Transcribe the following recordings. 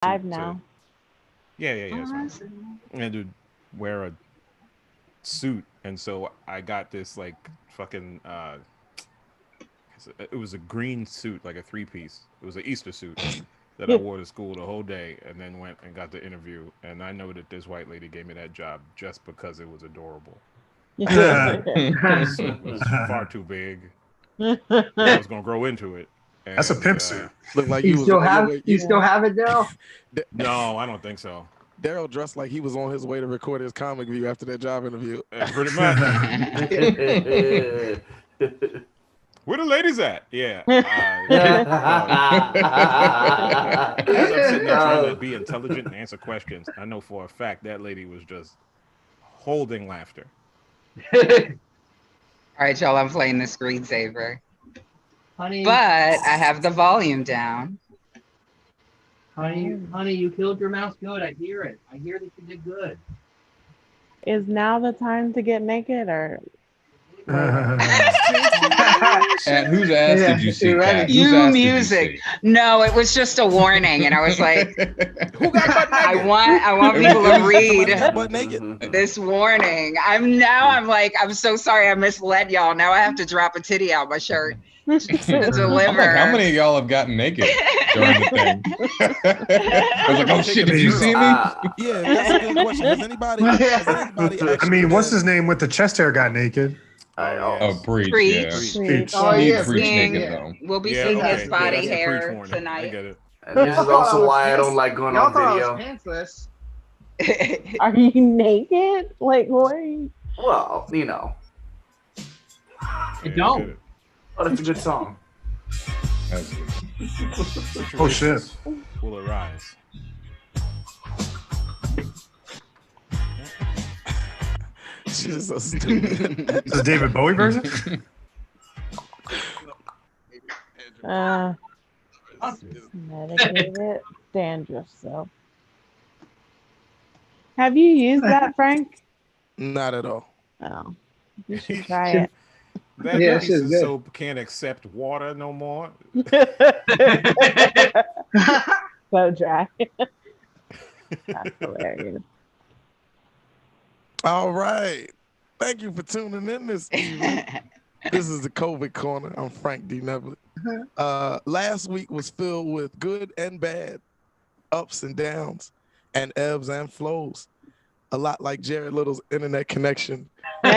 Live now. Yeah. I had to wear a suit, and so I got this like fucking. It was a green suit, like a three-piece. It was an Easter suit that I wore to school the whole day, and then went and got the interview. And I know that this white lady gave me that job just because it was adorable. The suit was far too big. I was gonna grow into it, That's a and pimp suit. Look like You you was still on your have way. you still have it, Daryl? no, I don't think so. Daryl dressed like he was on his way to record his comic view after that job interview. Pretty much. Where the ladies at? Yeah. As I'm sitting there trying to be intelligent and answer questions, I know for a fact that lady was just holding laughter. All right, y'all, I'm playing the screensaver. Honey, But I have the volume down. honey, you killed your mouse good. I hear it. I hear that you did good. Is now the time to get naked or? And whose ass did you see, Kat? Whose You ass did you music. see? No, it was just a warning, and I was like, Who got butt naked? I want people to read Butt naked. this warning. I'm so sorry I misled y'all. Now I have to drop a titty out my shirt to deliver. I'm like, how many of y'all have gotten naked during the thing? I was like, oh shit, did you see me? Yeah, that's a good question. Has anybody I mean, what's his name with the chest hair got naked? Oh, Preach, Preach. yeah. Preach. Oh, He yeah, Preach seeing- naked, though. We'll be Yeah, seeing okay. his body That's the hair preach warning. I tonight. get it. And this is also why I don't like going Y'all on thought I video. was pantsless. Are you naked? Like what? Are you... Well, you know. I don't. Oh, that's a good song. That's good. Oh shit! Will arise. She's just so stupid. The David Bowie version? Medicated dandruff. So, have you used that, Frank? Not at all. Oh, you should try it. That Yeah, piece shit's of good. soap can't accept water no more. So dry. That's hilarious. All right. Thank you for tuning in this evening. This is the COVID Corner. I'm Frank D. Neville. Last week was filled with good and bad, ups and downs, and ebbs and flows. A lot like Jared Little's internet connection and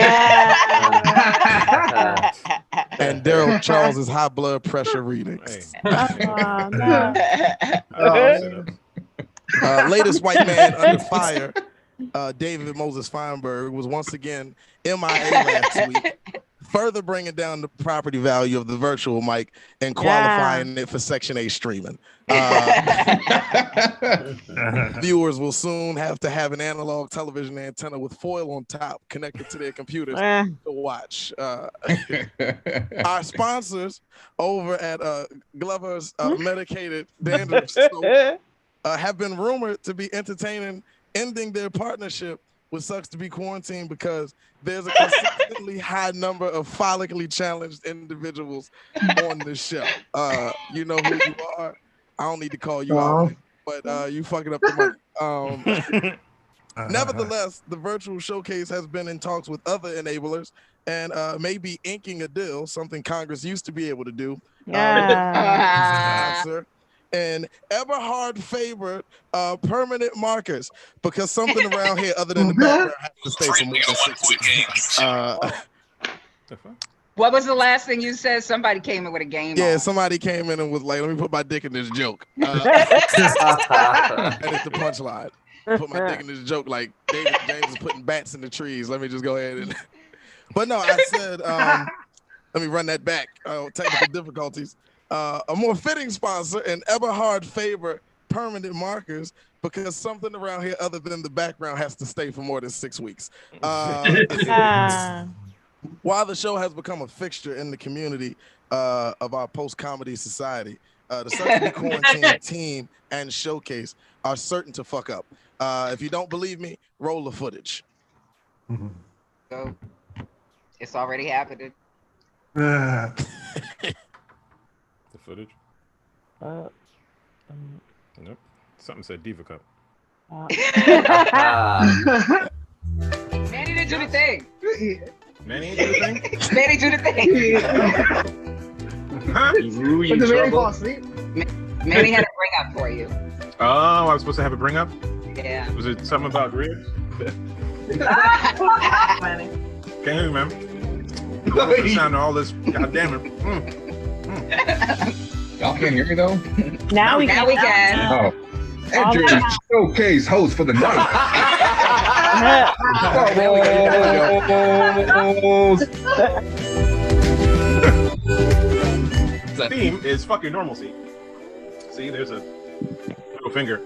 Daryl Charles's high blood pressure readings. Oh, no. Latest white man under fire, David Moses Feinberg, was once again MIA last week, further bringing down the property value of the virtual mic and qualifying it for Section 8 streaming. Viewers will soon have to have an analog television antenna with foil on top connected to their computers to watch. Our sponsors over at Glover's Medicated Dandruff Soap have been rumored to be entertaining ending their partnership with Sucks to Be Quarantined because there's a consistently high number of follically challenged individuals on the show. You know who you are. I don't need to call you out, but you fucking up the money. Nevertheless, the virtual showcase has been in talks with other enablers and may be inking a deal, something Congress used to be able to do. Sponsor and Eberhard favored permanent markers because something around here other than the background has to stay for more than 6 weeks. What was the last thing you said? Somebody came in with a game. Yeah, on. somebody came in and was like, let me put my dick in this joke. And it's the punchline. Put my dick in this joke like David James is putting bats in the trees. Let me just go ahead and... But no, I said, let me run that back. Technical difficulties. A more fitting sponsor, and Eberhard favor permanent markers because something around here other than the background has to stay for more than 6 weeks. While the show has become a fixture in the community of our post-comedy society, the Sucks to Be Quarantined team and showcase are certain to fuck up. If you don't believe me, roll the footage. So it's already happening. The footage. Nope. Something said Diva Cup. Manny didn't do the thing. Manny do the thing? Manny do the thing. Huh? Ooh, you in trouble? Manny had a bring up for you. Oh, I was supposed to have a bring up? Yeah. Was it something about ribs? Manny. Can't hear you, man. The sound of all this, goddamn it. Y'all can't hear me though? Now we can. Oh. Enter showcase host for the night. The theme is fuck your normalcy. See, there's a little finger.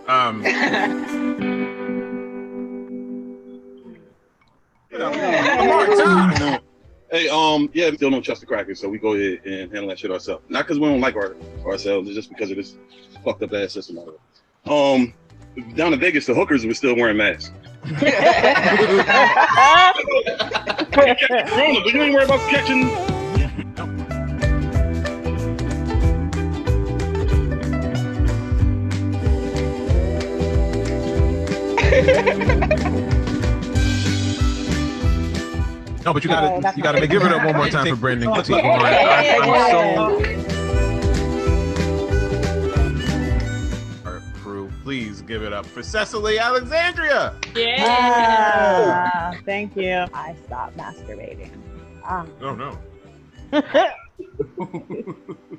Hey, yeah, we still don't trust the crackers, so we go ahead and handle that shit ourselves. Not because we don't like ourselves, it's just because of this fucked up ass system out of it. Down in Vegas, the hookers were still wearing masks. But you ain't worried about catching. No, but you gotta give it up one more time for Brandon. I'm so crew, please give it up for Cecily Alexandria. Yeah. Thank you. I stopped masturbating. Oh no.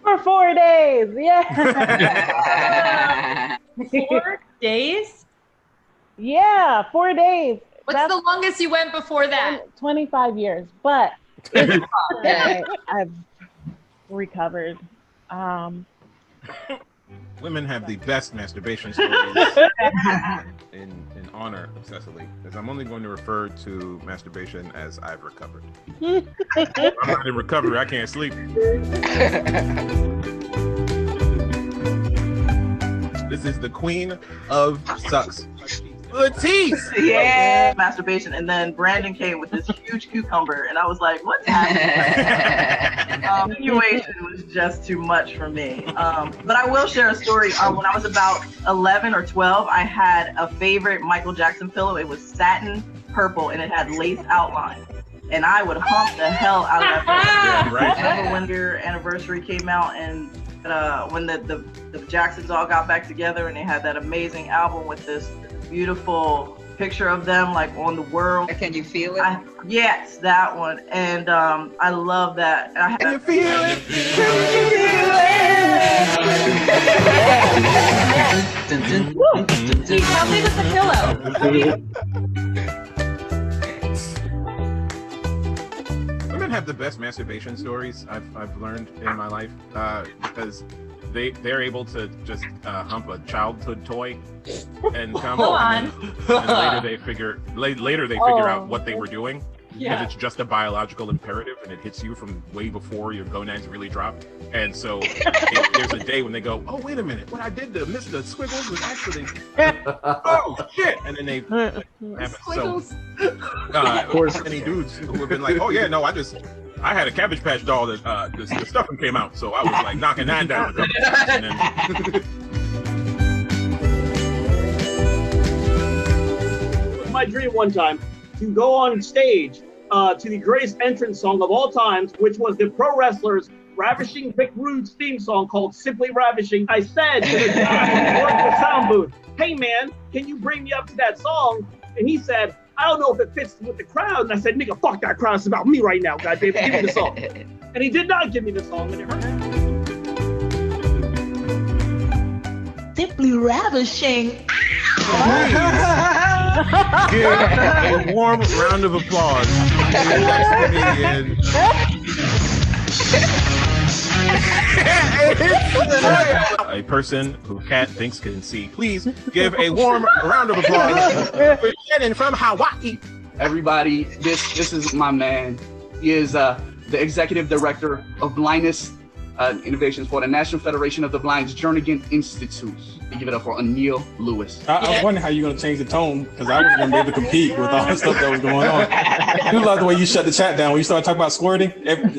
For 4 days. Yeah. 4 days? Yeah, 4 days. What's the longest you went before that? 25 years, but I've recovered. Women have the best masturbation stories in honor of Cecily, because I'm only going to refer to masturbation as I've recovered. I'm not in recovery, I can't sleep. This is the queen of sucks. Adaeze! Yeah, masturbation, and then Brandon came with this huge cucumber, and I was like, "What's happening?" Continuation was just too much for me. But I will share a story. When I was about 11 or 12, I had a favorite Michael Jackson pillow. It was satin purple, and it had lace outline, and I would hump the hell out of that pillow. I remember when your anniversary came out, and when the Jacksons all got back together, and they had that amazing album with this beautiful picture of them like on the world. Can you feel it? Yes, that one. And I love that. And I had to feel it. Help me with the pillow. Women have the best masturbation stories I've learned in my life, because they're able to just hump a childhood toy and come and later they figure out what they were doing, because it's just a biological imperative and it hits you from way before your gonads really drop. And so there's a day when they go, oh wait a minute, what I did to miss the squiggles was actually oh shit, and then they have it. So of course any dudes who have been like, oh yeah, no, I had a Cabbage Patch doll that the stuffing came out, so I was like knocking that down a couple times, and then... It was my dream one time to go on stage to the greatest entrance song of all times, which was the pro wrestlers Ravishing Vic Rude's theme song called Simply Ravishing. I said to the guy who worked the sound booth, hey man, can you bring me up to that song? And he said, I don't know if it fits with the crowd. And I said, nigga, fuck that crowd. It's about me right now, goddamn. Give me the song. And he did not give me the song, and it hurt. Simply Ravishing. Give a warm round of applause. A person who cat thinks can see. Please give a warm round of applause for Shannon from Hawaii. Everybody, this is my man. He is the executive director of blindness innovations for the National Federation of the Blind's Jernigan Institute. We give it up for Anil Lewis. I was wondering how you're going to change the tone, because I wasn't going to be able to compete with all the stuff that was going on. I do love the way you shut the chat down. When you start talking about squirting,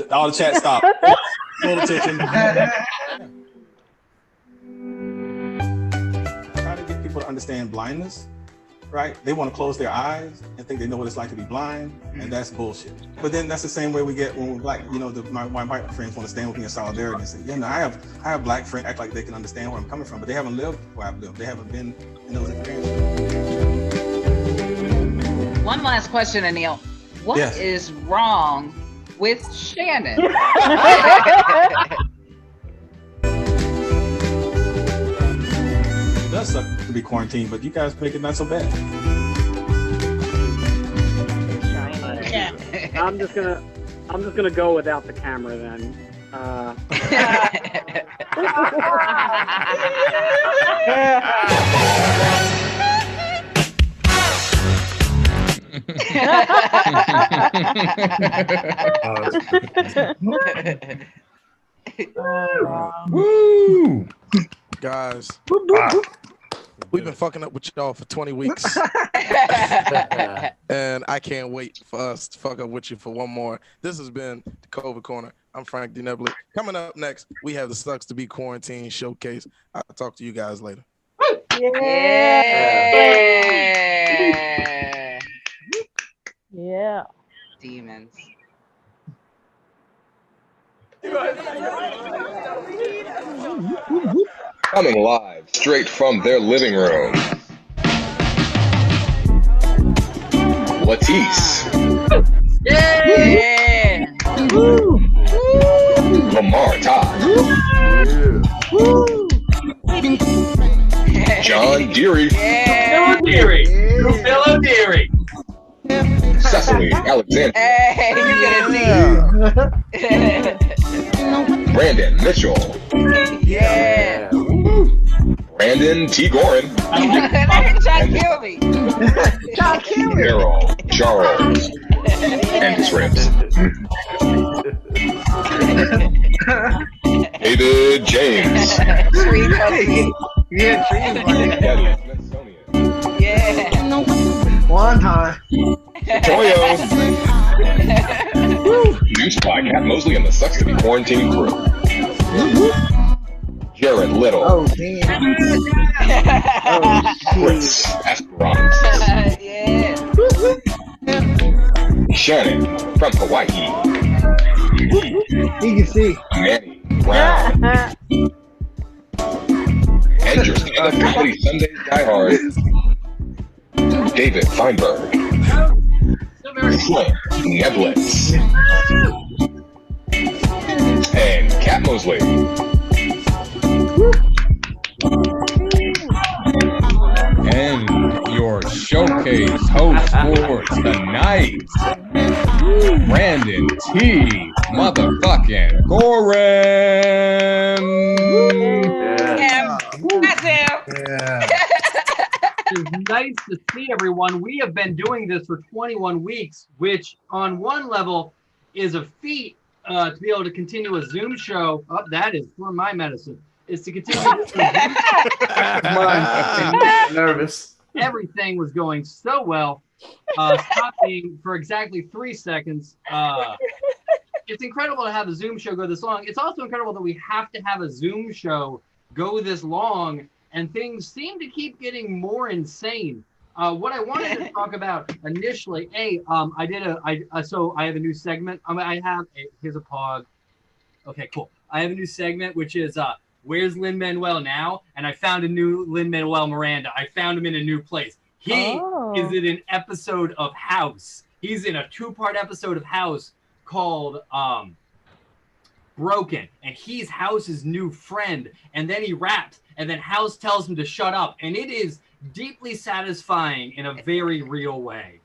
all the chat stopped. Full attention. Try to get people understand blindness, right? They want to close their eyes and think they know what it's like to be blind, and that's bullshit. But then that's the same way we get when we're black. You know, my white friends want to stand with me in solidarity and say, yeah, no, I have black friends act like they can understand where I'm coming from, but they haven't lived where I've lived. They haven't been in those experiences. One last question, Anil. What is wrong with Shannon? It does suck to be quarantined, but you guys make it not so bad. I'm just gonna go without the camera then. Woo! Guys, we've been fucking up with y'all for 20 weeks. And I can't wait for us to fuck up with you for one more. This has been the COVID Corner. I'm Frank D. Nebly. Coming up next, we have the Sucks to Be Quarantined Showcase. I'll talk to you guys later. Yeah. Demons. Coming live straight from their living room. Latisse. Yeah. Lamar Todd. John Deary. Phil Deary. Phil Deary. Cecily Alexander. Hey, you get a D. Brandon Mitchell. Yeah. Brandon T. Gorin. John Kilby. John Kilby. Darryl Charles. And his ribs. David James. Tree Pussy. Yeah, trees. Sonia. Yeah. One time. Toyo. Newspot, Cat Mosley, and the Sucks to Be Quarantined crew. Jared Little. Oh, damn. Chris Esperance. Yeah. Shannon from Hawaii. You can see. Manny Brown. And your stand-up comedy Sundays diehard. David Feinberg. Flip Neblitz. And Cat Mosley. And your showcase host for tonight, Brandon T. Motherfucking Gorin. It's nice to see everyone. We have been doing this for 21 weeks, which on one level is a feat to be able to continue a Zoom show. Oh, that is for my medicine. Is to continue. Nervous. Everything was going so well. Stopping for exactly 3 seconds. It's incredible to have a Zoom show go this long. It's also incredible that we have to have a Zoom show go this long, and things seem to keep getting more insane. What I wanted to talk about initially, so I have a new segment. Here's a pog. Okay, cool. I have a new segment, which is Where's Lin-Manuel Now? And I found a new Lin-Manuel Miranda. I found him in a new place. He is in an episode of House. He's in a 2-part episode of House called Broken. And he's House's new friend. And then he raps. And then House tells him to shut up. And it is deeply satisfying in a very real way.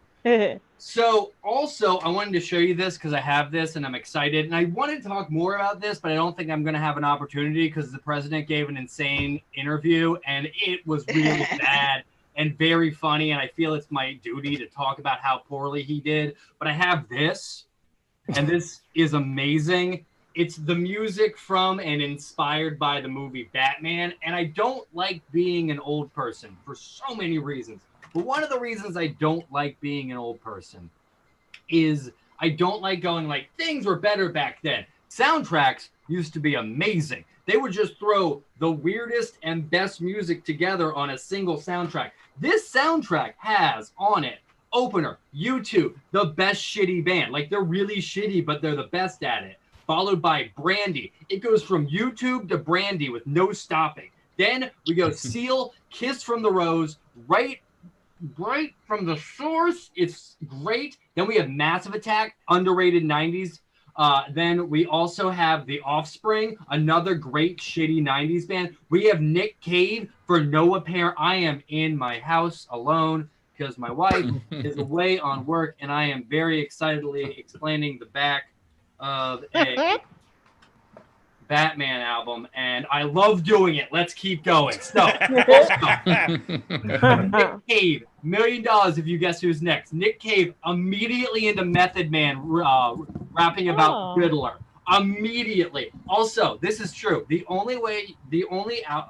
So also, I wanted to show you this because I have this and I'm excited. And I wanted to talk more about this, but I don't think I'm going to have an opportunity because the president gave an insane interview and it was really bad and very funny. And I feel it's my duty to talk about how poorly he did. But I have this, and this is amazing. It's the music from and inspired by the movie Batman. And I don't like being an old person for so many reasons. But one of the reasons I don't like being an old person is I don't like going like, things were better back then. soundtracks used to be amazing. They would just throw the weirdest and best music together on a single soundtrack. This soundtrack has on it opener, U2, the best shitty band. Like, they're really shitty, but they're the best at it. Followed by Brandy. It goes from YouTube to Brandy with no stopping. Then we go Seal, Kiss from the Rose, right from the source. It's great. Then we have Massive Attack, underrated 90s. Then we also have The Offspring, another great shitty 90s band. We have Nick Cave for no apparent. I am in my house alone because my wife is away on work, and I am very excitedly explaining the back of a Batman album, and I love doing it. Let's keep going. So, Nick Cave, $1 million if you guess who's next. Nick Cave immediately into Method Man rapping about Riddler. Immediately. Also, this is true. The only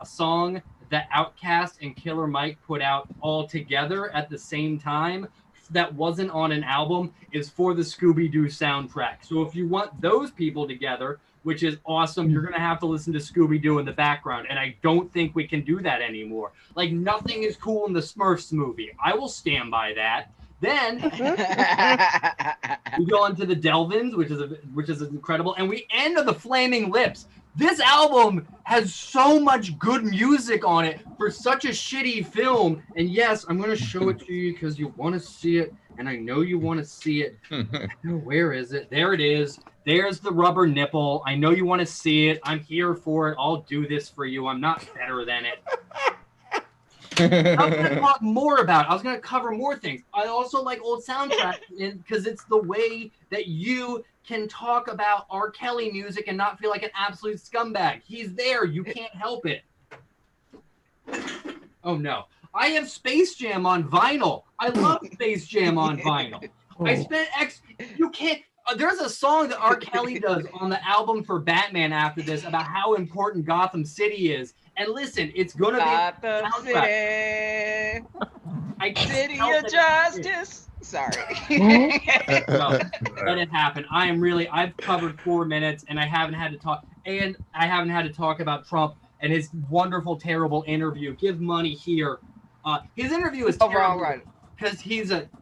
song that Outkast and Killer Mike put out all together at the same time that wasn't on an album is for the Scooby-Doo soundtrack. So if you want those people together, which is awesome, you're going to have to listen to Scooby-Doo in the background. And I don't think we can do that anymore. Like, nothing is cool in the Smurfs movie. I will stand by that. Then we go into the Delvins, which is incredible. And we end on the Flaming Lips. This album has so much good music on it for such a shitty film. And yes, I'm going to show it to you because you want to see it. And I know you want to see it. Where is it? There it is. There's the rubber nipple. I know you want to see it. I'm here for it. I'll do this for you. I'm not better than it. I was going to talk more about it. I was going to cover more things. I also like old soundtracks because it's the way that you can talk about R. Kelly music and not feel like an absolute scumbag. He's there. You can't help it. Oh, no. I have Space Jam on vinyl. I love Space Jam on vinyl. I spent you can't. There's a song that R. Kelly does on the album for Batman after this about how important Gotham City is. And listen, it's going to be Gotham City. City of Justice. Sorry. No, let it happen. I've covered 4 minutes and I haven't had to talk about Trump and his wonderful, terrible interview. Give money here. His interview is terrible because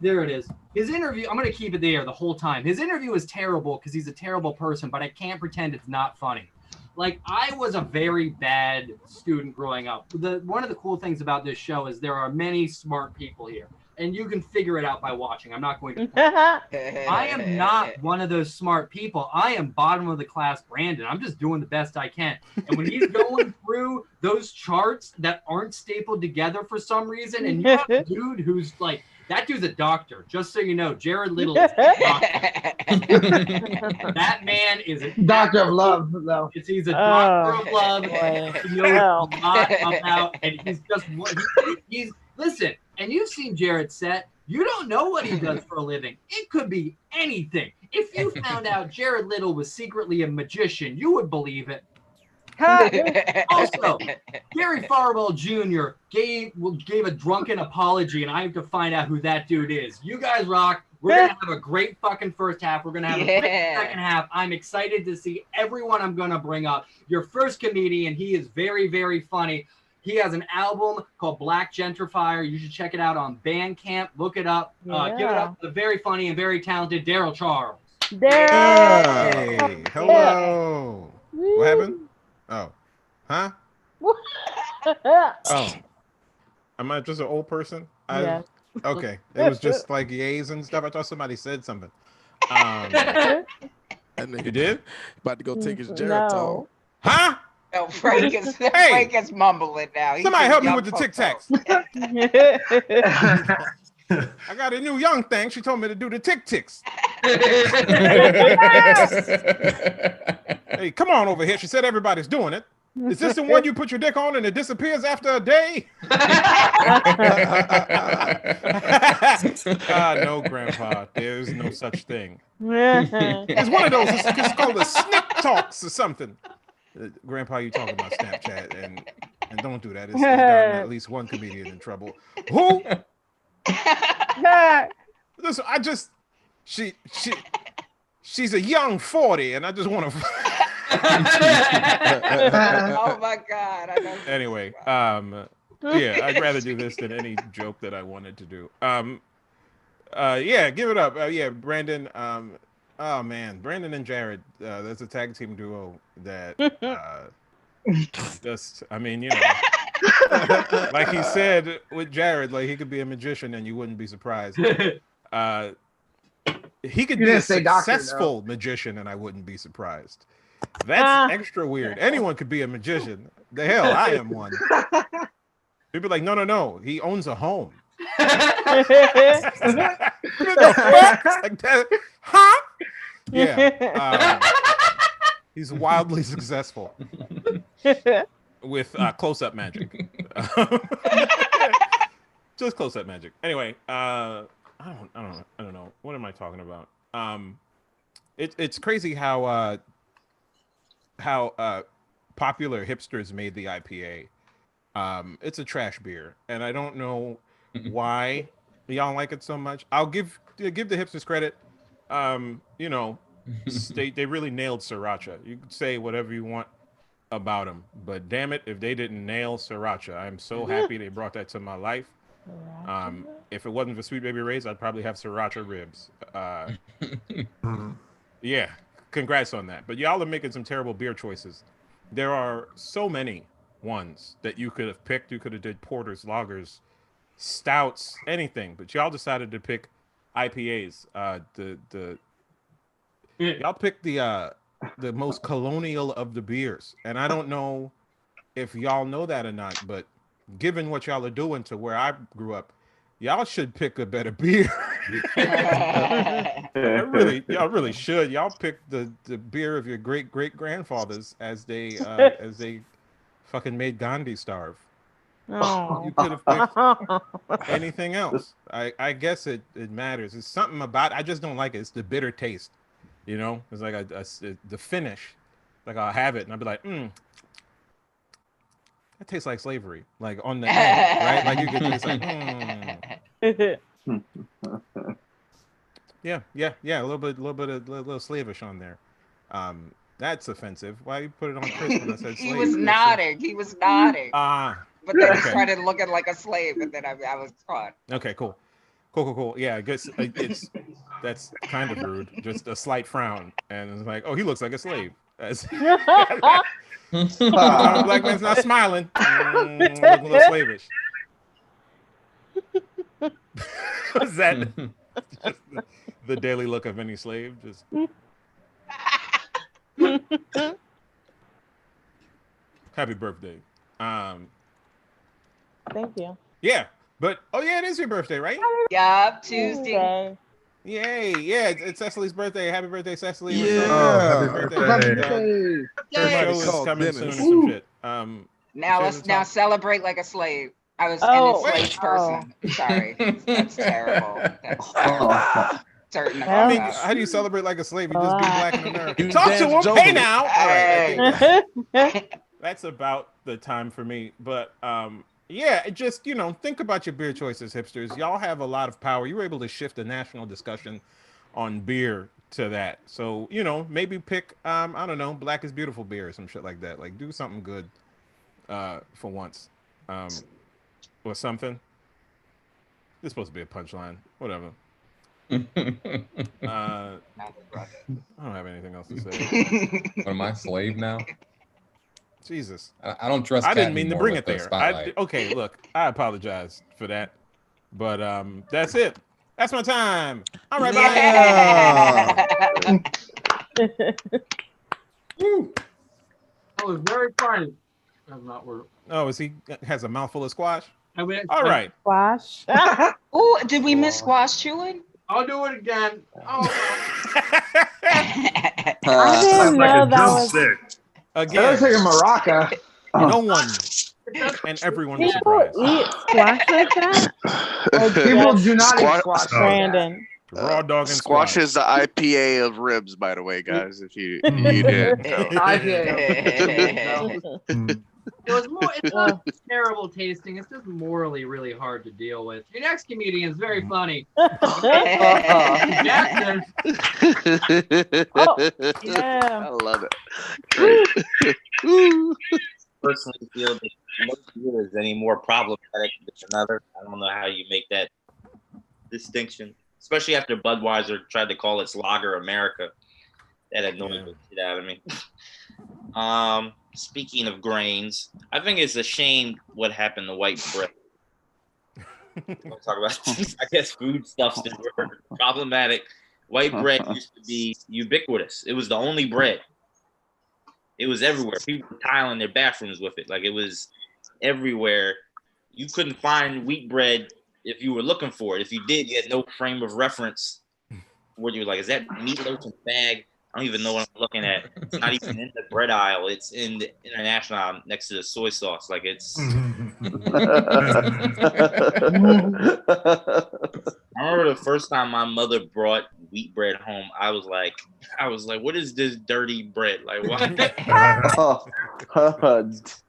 there it is. His interview, I'm going to keep it there the whole time. His interview is terrible because he's a terrible person, but I can't pretend it's not funny. Like, I was a very bad student growing up. One of the cool things about this show is there are many smart people here, and you can figure it out by watching. I'm not going to. I am not one of those smart people. I am bottom of the class Brandon. I'm just doing the best I can. And when he's going through those charts that aren't stapled together for some reason, and you have a dude who's like, that dude's a doctor. Just so you know, Jared Little is a doctor. That man is a doctor of love, though. He's a doctor of love. He knows a lot about, and he's listen. And you've seen Jared's set. You don't know what he does for a living. It could be anything. If you found out Jared Little was secretly a magician, you would believe it. Also, Gary Farwell Jr. gave a drunken apology, and I have to find out who that dude is. You guys rock. We're going to have a great fucking first half. We're going to have a great second half. I'm excited to see everyone I'm going to bring up. Your first comedian, he is very, very funny. He has an album called Black Gentrifier. You should check it out on Bandcamp. Look it up. Give it up to the very funny and very talented Darryl Charles. Hey, hello. What happened? Oh, huh? Oh, am I just an old person? Yeah. Okay, it was just like yays and stuff. I thought somebody said something. You did? About to go take his Jared talk. Huh? No, Frank is mumbling now. Somebody help me with the Tic Tacs. I got a new young thing. She told me to do the Tic Tics. Hey, come on over here. She said everybody's doing it. Is this the one you put your dick on and it disappears after a day? No, Grandpa. There's no such thing. It's one of those. It's called a snip talks or something. Grandpa, you talking about Snapchat and don't do that. It's gotten at least one comedian in trouble. Who? Listen, she's a young 40, and I just want to. Oh my God. I know. Anyway, yeah, I'd rather do this than any joke that I wanted to do. Yeah, give it up. Yeah, Brandon. Oh man, Brandon and Jared. That's a tag team duo that just. I mean, you know, like he said with Jared, like he could be a magician and you wouldn't be surprised. He could be a successful magician and I wouldn't be surprised. That's extra weird. Anyone could be a magician. The hell, I am one. People be like, no. He owns a home. What the fuck? Like that? Huh? Yeah. He's wildly successful with close-up magic. Just close-up magic. Anyway, I don't know. What am I talking about? It's crazy how popular hipsters made the IPA. It's a trash beer, and I don't know why y'all like it so much. I'll give the hipsters credit. You know, they really nailed sriracha. You could say whatever you want about them, but damn it, if they didn't nail sriracha, I'm so happy they brought that to my life. If it wasn't for Sweet Baby Ray's, I'd probably have sriracha ribs. Yeah, congrats on that. But y'all are making some terrible beer choices. There are so many ones that you could have picked. You could have did porters, lagers, stouts, anything, but y'all decided to pick IPAs. Y'all picked the most colonial of the beers, and I don't know if y'all know that or not, but given what y'all are doing to where I grew up, y'all should pick a better beer. Y'all really should. Y'all pick the beer of your great grandfathers as they fucking made Gandhi starve. Oh. You could have picked anything else. I guess it matters. It's something about. I just don't like it. It's the bitter taste. You know, it's like the finish. Like I'll have it and I'll be like, that tastes like slavery. Like on the end, right? Like you could taste like, Yeah. A little slavish on there. That's offensive. Why you put it on Chris when I said slave? He was nodding. But then he started looking like a slave, and then I was caught. Okay, cool. Yeah, I guess that's kind of rude. Just a slight frown, and it's like, oh, he looks like a slave. Black man's not smiling. Looking a little slavish. Was that just the daily look of any slave? Just. Happy birthday. Thank you. Yeah, but it is your birthday, right? Yup, Tuesday. Yay! Yeah, it's Cecily's birthday. Happy birthday, Cecily! Happy birthday! Her show is coming soon or some shit. Now celebrate like a slave. I was an enslaved person. Sorry, that's terrible. That's terrible. Certain I mean, how do you celebrate like a slave? You just be black in America. Talk to him. Hey now. All right, that's about the time for me. But yeah, just think about your beer choices, hipsters. Y'all have a lot of power. You were able to shift the national discussion on beer to that. So maybe pick I don't know, Black is Beautiful beer or some shit like that. Like do something good for once, or something. It's supposed to be a punchline. Whatever. I don't have anything else to say. What, am I slave now? Jesus. I don't trust. I didn't mean to bring it there. Okay, look, I apologize for that, but that's it. That's my time. All right, bye. That was very funny. That's not word. Oh, he has a mouthful of squash? All right. Squash. Oh, did we miss squash chewing? I'll do it again. I didn't know that was. Again. That looks like a maraca. No one and everyone was surprised. Eat squash like that? People do not eat squash. Brandon. Raw dog and squash is the IPA of ribs, by the way, guys. If you didn't know. It was more. It's not terrible tasting. It's just morally really hard to deal with. Your next comedian is very funny. Jackson. Yeah. I love it. Great. Personally feel that no beer is any more problematic than another. I don't know how you make that distinction, especially after Budweiser tried to call its lager America. That annoyed the shit out of me. Speaking of grains, I think it's a shame what happened to white bread. We'll talk about, I guess, foodstuffs that were problematic. White bread used to be ubiquitous. It was the only bread. It was everywhere. People were tiling their bathrooms with it. Like, it was everywhere. You couldn't find wheat bread if you were looking for it. If you did, you had no frame of reference. What you were like, is that meatloaf in a bag? I don't even know what I'm looking at. It's not even in the bread aisle. It's in the international aisle next to the soy sauce. Like, it's. I remember the first time my mother brought wheat bread home. I was like, what is this dirty bread? Like, what?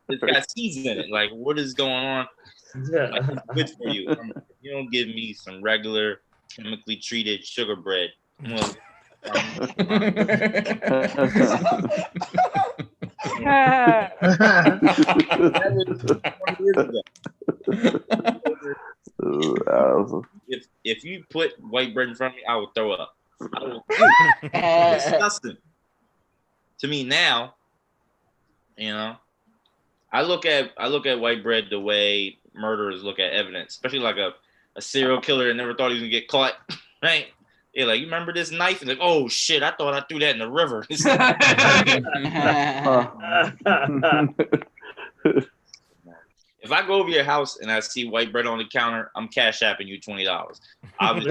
It's got seeds in it. Like, what is going on? Like, it's good for you. You don't give me some regular chemically treated sugar bread. Well, if you put white bread in front of me, I will throw up. It's disgusting. To me now, you know, I look at white bread the way murderers look at evidence, especially like a serial killer that never thought he was gonna get caught, right? Yeah, like, you remember this knife? And like, oh shit, I thought I threw that in the river. If I go over your house and I see white bread on the counter, I'm cash apping you $20. And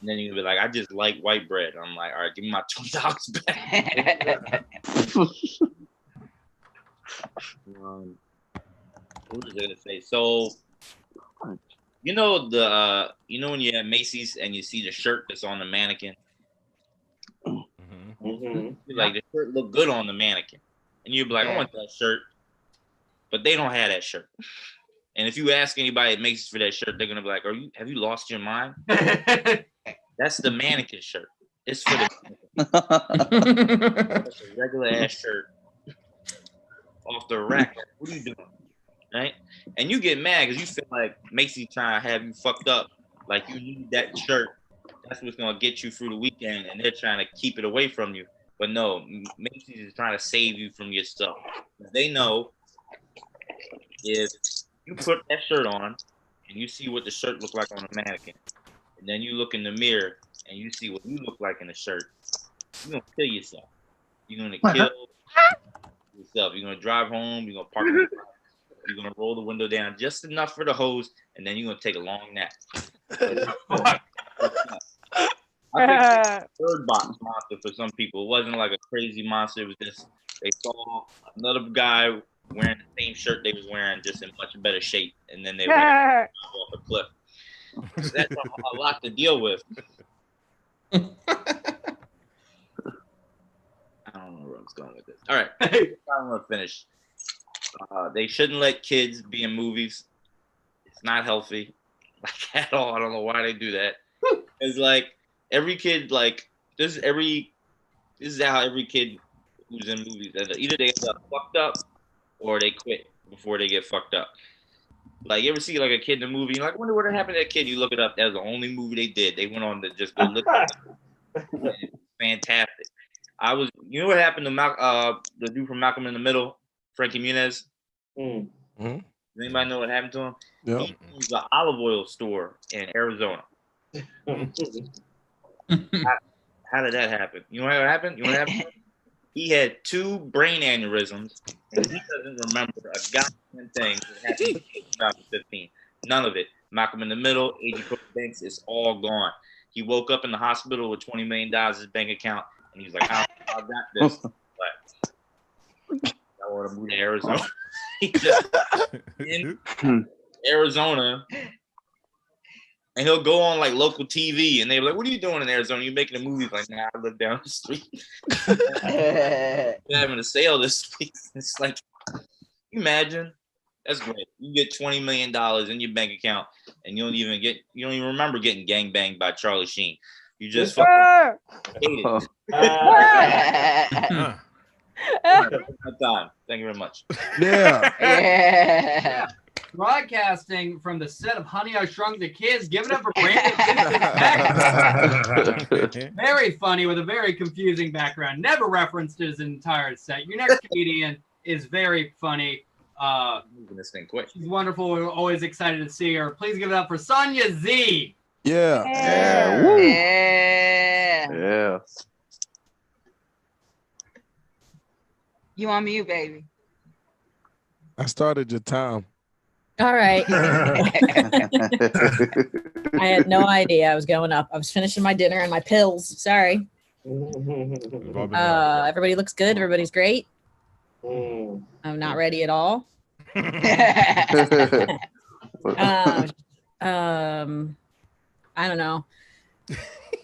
then you're gonna be like, I just like white bread. I'm like, all right, give me my $20 back. What was I gonna say? So, you know when you're at Macy's and you see the shirt that's on the mannequin, like, the shirt look good on the mannequin, and you're like, I want that shirt, but they don't have that shirt. And if you ask anybody at Macy's for that shirt, they're gonna be like, have you lost your mind? That's the mannequin shirt. It's for the That's a regular ass shirt off the rack. What are you doing? Right? And you get mad because you feel like Macy's trying to have you fucked up. Like, you need that shirt. That's what's going to get you through the weekend, and they're trying to keep it away from you. But no, Macy's is trying to save you from your stuff. They know if you put that shirt on and you see what the shirt looks like on a mannequin, and then you look in the mirror and you see what you look like in the shirt, you're going to kill yourself. You're going to kill yourself. You're going to drive home. You're going to park in the car. You're going to roll the window down just enough for the hose, and then you're going to take a long nap. I think it's a third box monster for some people. It wasn't like a crazy monster. It was just, they saw another guy wearing the same shirt they was wearing, just in much better shape, and then they went off a cliff. So that's a lot to deal with. I don't know where I was going with this. All right, I'm going to finish. They shouldn't let kids be in movies. It's not healthy, like, at all. I don't know why they do that. It's like every kid, like, this is how every kid who's in movies, either they end up fucked up or they quit before they get fucked up. Like, you ever see like a kid in a movie, you're like, I wonder what happened to that kid? You look it up. That was the only movie they did. They went on to just go look at it. Fantastic. You know what happened to the dude from Malcolm in the Middle, Frankie Muniz? Does anybody know what happened to him? Yeah. He owns an olive oil store in Arizona. How did that happen? You know what happened? He had 2 brain aneurysms, and he doesn't remember a goddamn thing that happened in 2015. None of it. Malcolm in the Middle, A.G. Banks, it's all gone. He woke up in the hospital with $20 million in his bank account, and he's like, I got this. But I want to move to Arizona. He just in Arizona, And he'll go on like local TV, and they're like, "What are you doing in Arizona? You making a movie?" He's like, "Nah, I live down the street." They're having a sale this week. It's like, imagine. That's great. You get $20 million in your bank account, and you don't even remember getting gangbanged by Charlie Sheen. You just fucking hate it. Time. Thank you very much. Yeah. Broadcasting from the set of Honey, I Shrunk the Kids. Give it up for Brandon. Very funny with a very confusing background. Never referenced his entire set. Your next comedian is very funny. Moving this thing quick. She's wonderful. We're always excited to see her. Please give it up for Sonia Z. Yeah. You on mute, baby. I started your time. All right. I had no idea I was going up. I was finishing my dinner and my pills. Sorry. Everybody looks good. Everybody's great. I'm not ready at all. I don't know.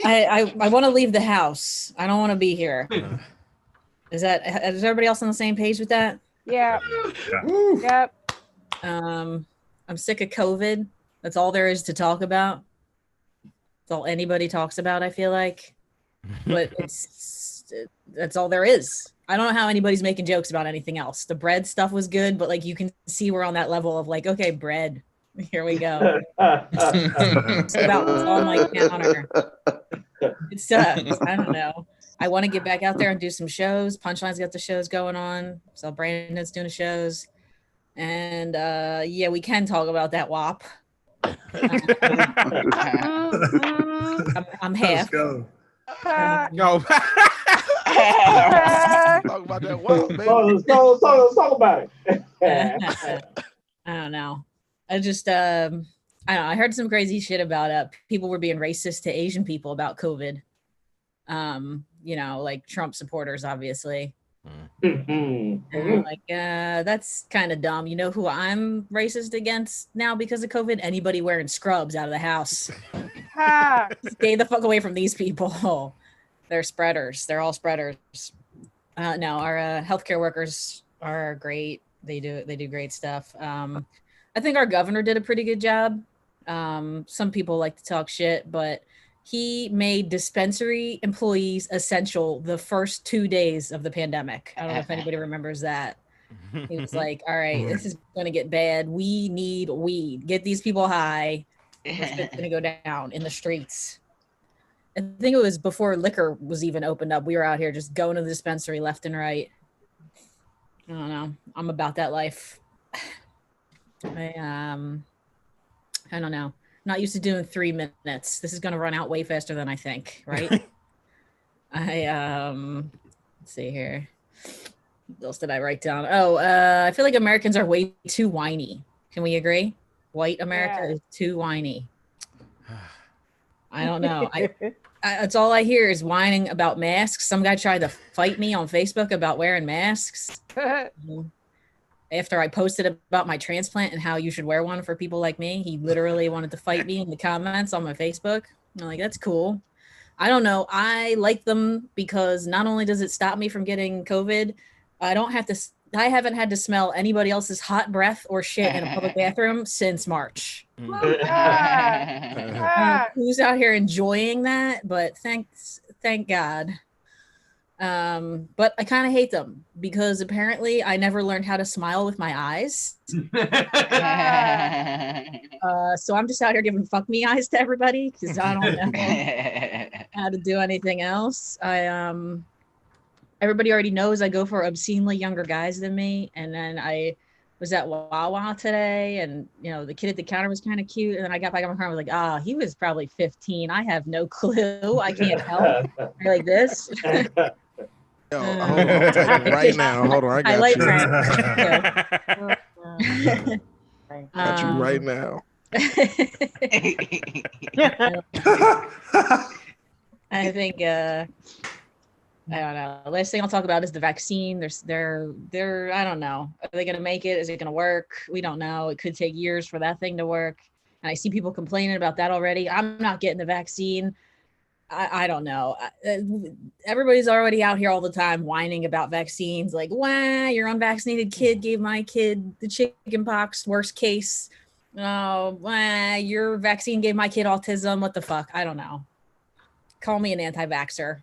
I want to leave the house. I don't want to be here. Is everybody else on the same page with that? Yeah. Yep. I'm sick of COVID. That's all there is to talk about. That's all anybody talks about, I feel like. But that's all there is. I don't know how anybody's making jokes about anything else. The bread stuff was good, but like you can see we're on that level of like, okay, bread. Here we go. It's about what's on my counter. It sucks. I don't know. I want to get back out there and do some shows. Punchline's got the shows going on. So Brandon's doing the shows. And yeah, we can talk about that WAP. I'm half. Let's go. No. Talk about that WAP, baby. Let's talk about it. I don't know. I just I don't know. I heard some crazy shit about people were being racist to Asian people about COVID. You know, like Trump supporters, obviously. And I'm like, that's kind of dumb. You know who I'm racist against now because of COVID? Anybody wearing scrubs out of the house. Stay the fuck away from these people. They're spreaders. They're all spreaders. No, our healthcare workers are great. They do great stuff. I think our governor did a pretty good job. Some people like to talk shit, but he made dispensary employees essential the first 2 days of the pandemic. I don't know if anybody remembers that. He was like, all right, this is going to get bad. We need weed. Get these people high. It's going to go down in the streets. I think it was before liquor was even opened up. We were out here just going to the dispensary left and right. I don't know. I'm about that life. I don't know. Not used to doing 3 minutes. This is going to run out way faster than I think, right? Let's see here. What else did I write down? I feel like Americans are way too whiny. Can we agree? White America is too whiny. I don't know. That's all I hear is whining about masks. Some guy tried to fight me on Facebook about wearing masks. After I posted about my transplant and how you should wear one for people like me, he literally wanted to fight me in the comments on my Facebook. I'm like, that's cool. I don't know. I like them because not only does it stop me from getting COVID, I haven't had to smell anybody else's hot breath or shit in a public bathroom since March. Who's out here enjoying that? But thank God. But I kind of hate them because apparently I never learned how to smile with my eyes. So I'm just out here giving fuck me eyes to everybody because I don't know how to do anything else. Everybody already knows I go for obscenely younger guys than me. And then I was at Wawa today and, you know, the kid at the counter was kind of cute. And then I got back on my car and was like, he was probably 15. I have no clue. I can't help. You're like this. Yo, hold on, I'm typing right now. Hold on, I got you. Got you right now. I think I don't know. Last thing I'll talk about is the vaccine. They're I don't know. Are they gonna make it? Is it gonna work? We don't know. It could take years for that thing to work. And I see people complaining about that already. I'm not getting the vaccine. I don't know. Everybody's already out here all the time whining about vaccines. Like, wah, your unvaccinated kid gave my kid the chicken pox, worst case. Oh, wah, your vaccine gave my kid autism. What the fuck? I don't know. Call me an anti-vaxxer.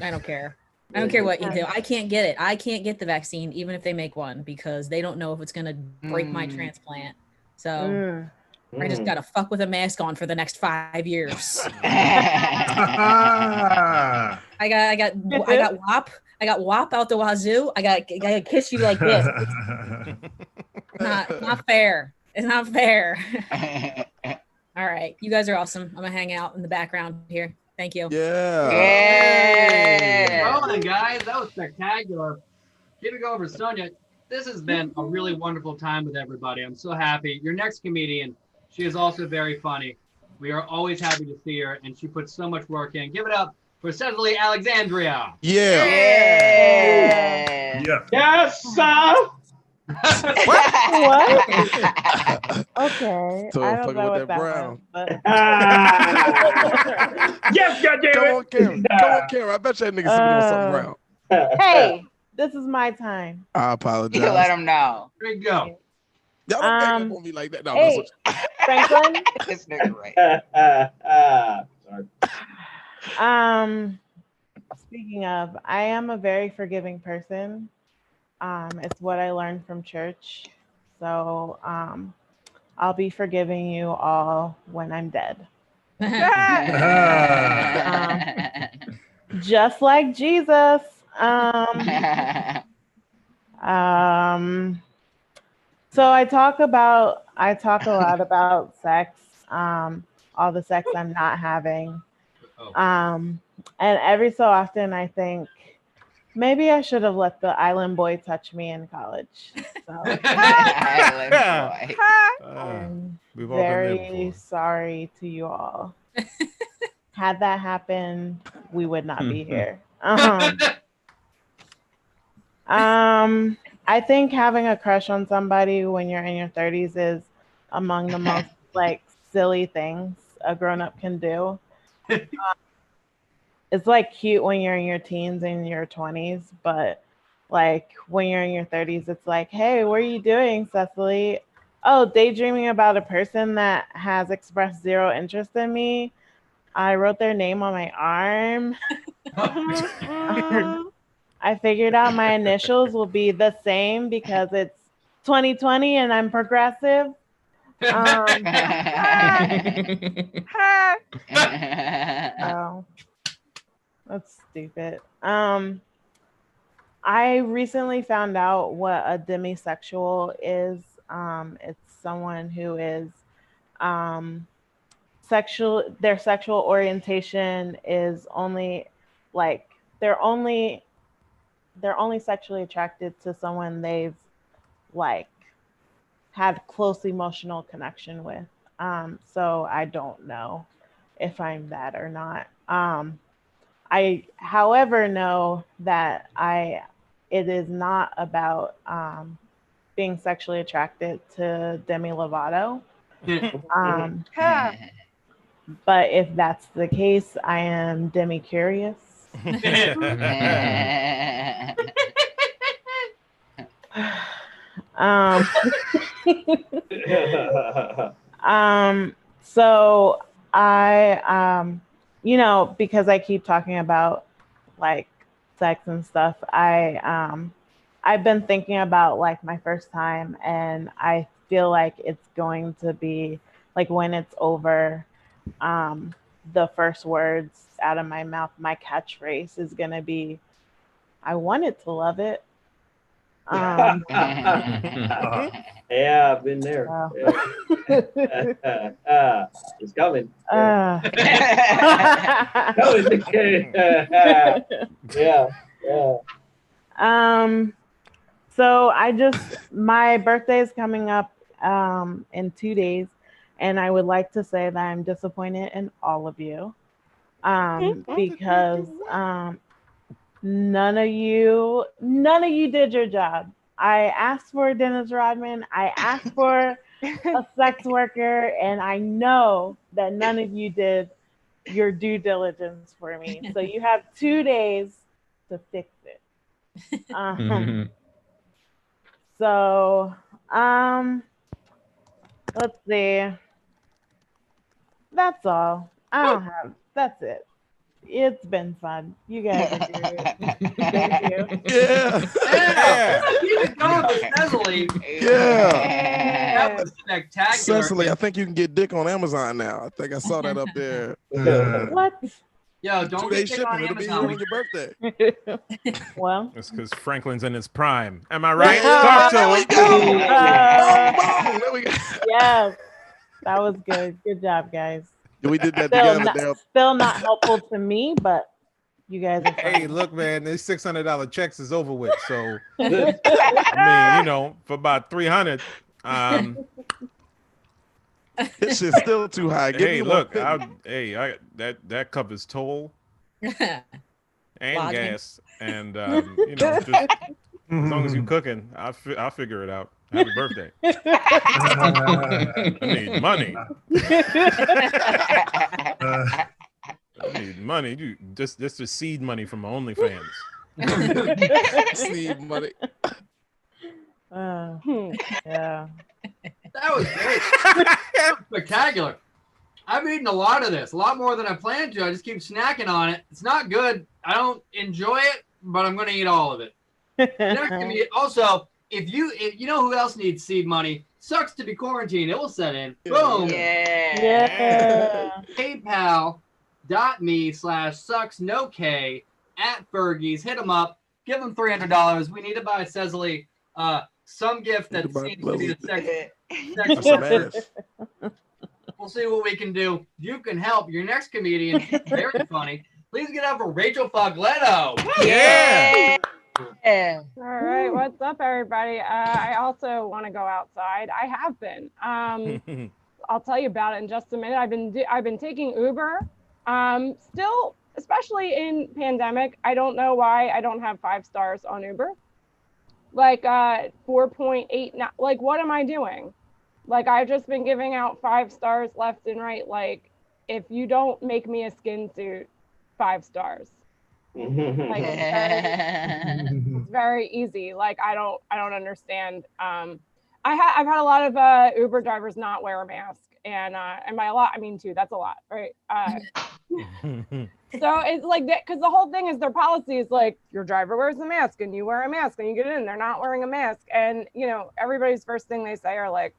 I don't care. I don't care what you do. I can't get it. I can't get the vaccine, even if they make one, because they don't know if it's going to break my transplant. So I just got to fuck with a mask on for the next 5 years. I got WAP. I got WAP out the wazoo. I got to kiss you like this. Not fair. It's not fair. All right. You guys are awesome. I'm going to hang out in the background here. Thank you. Yeah. Rolling, guys. That was spectacular. Keep it going for Sonia. This has been a really wonderful time with everybody. I'm so happy. Your next comedian, she is also very funny. We are always happy to see her, and she puts so much work in. Give it up for Cecily Alexandria. Yeah. Yes, sir. What? Okay. So I don't know what that Brown. was, but... Yes, goddammit. Come on, camera. I bet you that nigga sipping on something brown. Hey, this is my time. I apologize. You let him know. There you go. Y'all don't gang up on me like that. No, hey, Franklin. This nigga right. Speaking of, I am a very forgiving person. It's what I learned from church. So I'll be forgiving you all when I'm dead. Just like Jesus. So I talk a lot about sex, all the sex I'm not having. And every so often I think maybe I should have let the island boy touch me in college. So I'm very sorry to you all. Had that happened, we would not be here. I think having a crush on somebody when you're in your 30s is among the most like silly things a grown-up can do. It's like cute when you're in your teens and your 20s, but like when you're in your 30s, it's like, hey, what are you doing, Cecily? Oh, daydreaming about a person that has expressed zero interest in me. I wrote their name on my arm. I figured out my initials will be the same because it's 2020 and I'm progressive. Oh, that's stupid. I recently found out what a demisexual is. It's someone who is their sexual orientation is only like they're only sexually attracted to someone they've like had close emotional connection with. So I don't know if I'm that or not. I, however, know that it is not about being sexually attracted to Demi Lovato. But if that's the case, I am Demi curious. So I because I keep talking about like sex and stuff, I've been thinking about like my first time, and I feel like it's going to be like when it's over, the first words out of my mouth, my catchphrase is gonna be, I wanted to love it. Yeah, I've been there. It's coming. So my birthday is coming up in 2 days, and I would like to say that I'm disappointed in all of you because none of you did your job. I asked for Dennis Rodman. I asked for a sex worker, and I know that none of you did your due diligence for me. So you have 2 days to fix it. So, let's see. That's all. That's it. It's been fun. You guys are great. Thank you. Yeah. Keep it going with Cecily. Yeah. That was spectacular. Cecily, I think you can get dick on Amazon now. I think I saw that up there. What? Yo, don't Two-day get dick shipping. on It'll be here Amazon. on your birthday. Well, it's because Franklin's in his prime. Am I right? Yeah, Talk to there him. we go. Boom, there we go. Yes, that was good. Good job, guys. We did that Still together, not, Darryl. still not helpful to me, but you guys are fine. Hey, look, man, this $600 checks is over with. So, I mean, for about 300. This shit's still too high. Give Hey, me look, 150. that covers toll and Lodging. gas, and just as long as you're cooking, I'll figure it out. Happy birthday. I need money. I need money. Just the seed money from my OnlyFans. Seed money. Yeah. That was great. Spectacular. I've eaten a lot of this, a lot more than I planned to. I just keep snacking on it. It's not good. I don't enjoy it, but I'm going to eat all of it. Also, if you know who else needs seed money, sucks to be quarantined. It will set in. Boom. Yeah. PayPal.me/sucksnok at Fergie's. Hit them up. Give them $300. We need to buy Cecily some gift that seems to be the sex worker. We'll see what we can do. You can help your next comedian. Very funny. Please get up for Rachel Fogletto. Yeah. All right, what's up, everybody? I also want to go outside. I have been. I'll tell you about it in just a minute. I've been taking Uber. Still, especially in pandemic, I don't know why I don't have 5 stars on Uber. Like 4.8. Like, what am I doing? Like, I've just been giving out 5 stars left and right. Like, if you don't make me a skin suit, 5 stars. Like, it's very easy. Like, I don't understand. I've had a lot of Uber drivers not wear a mask, and by a lot I mean 2. That's a lot, right? So it's like that, because the whole thing is their policy is like, your driver wears a mask and you wear a mask and you get in, they're not wearing a mask. And everybody's first thing they say are like,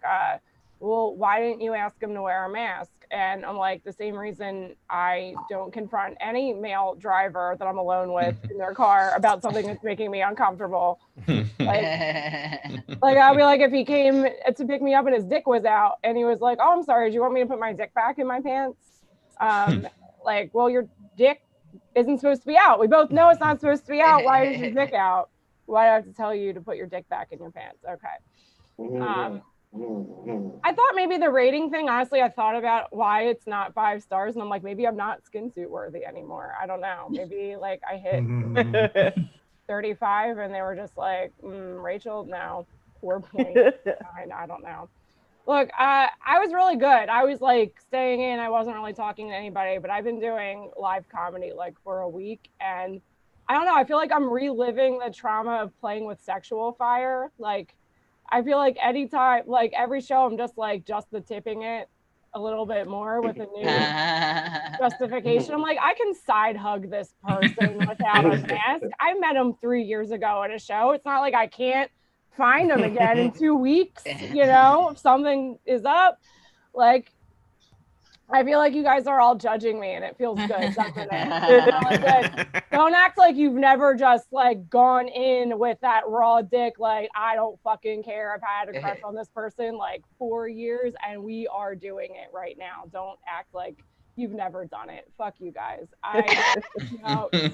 well, why didn't you ask him to wear a mask? And I'm like, the same reason I don't confront any male driver that I'm alone with in their car about something that's making me uncomfortable. Like I'll be like, if he came to pick me up and his dick was out and he was like, oh, I'm sorry, do you want me to put my dick back in my pants? Like, well, your dick isn't supposed to be out. We both know it's not supposed to be out. Why is your dick out? Why do I have to tell you to put your dick back in your pants? Okay. I thought maybe the rating thing, honestly, I thought about why it's not 5 stars. And I'm like, maybe I'm not skin suit worthy anymore. I don't know. Maybe like I hit 35 and they were just like, Rachel, no, 4.9. I don't know. Look, I was really good. I was like staying in. I wasn't really talking to anybody, but I've been doing live comedy like for a week. And I don't know. I feel like I'm reliving the trauma of playing with sexual fire. Like, I feel like anytime, like every show, I'm just the tipping it a little bit more with a new justification. I'm like, I can side hug this person without a mask. I met him 3 years ago at a show. It's not like I can't find him again in 2 weeks, if something is up. Like, I feel like you guys are all judging me and it feels good. Doesn't it? Don't act like you've never just like gone in with that raw dick. Like, I don't fucking care. I've had a crush on this person like 4 years and we are doing it right now. Don't act like you've never done it. Fuck you guys.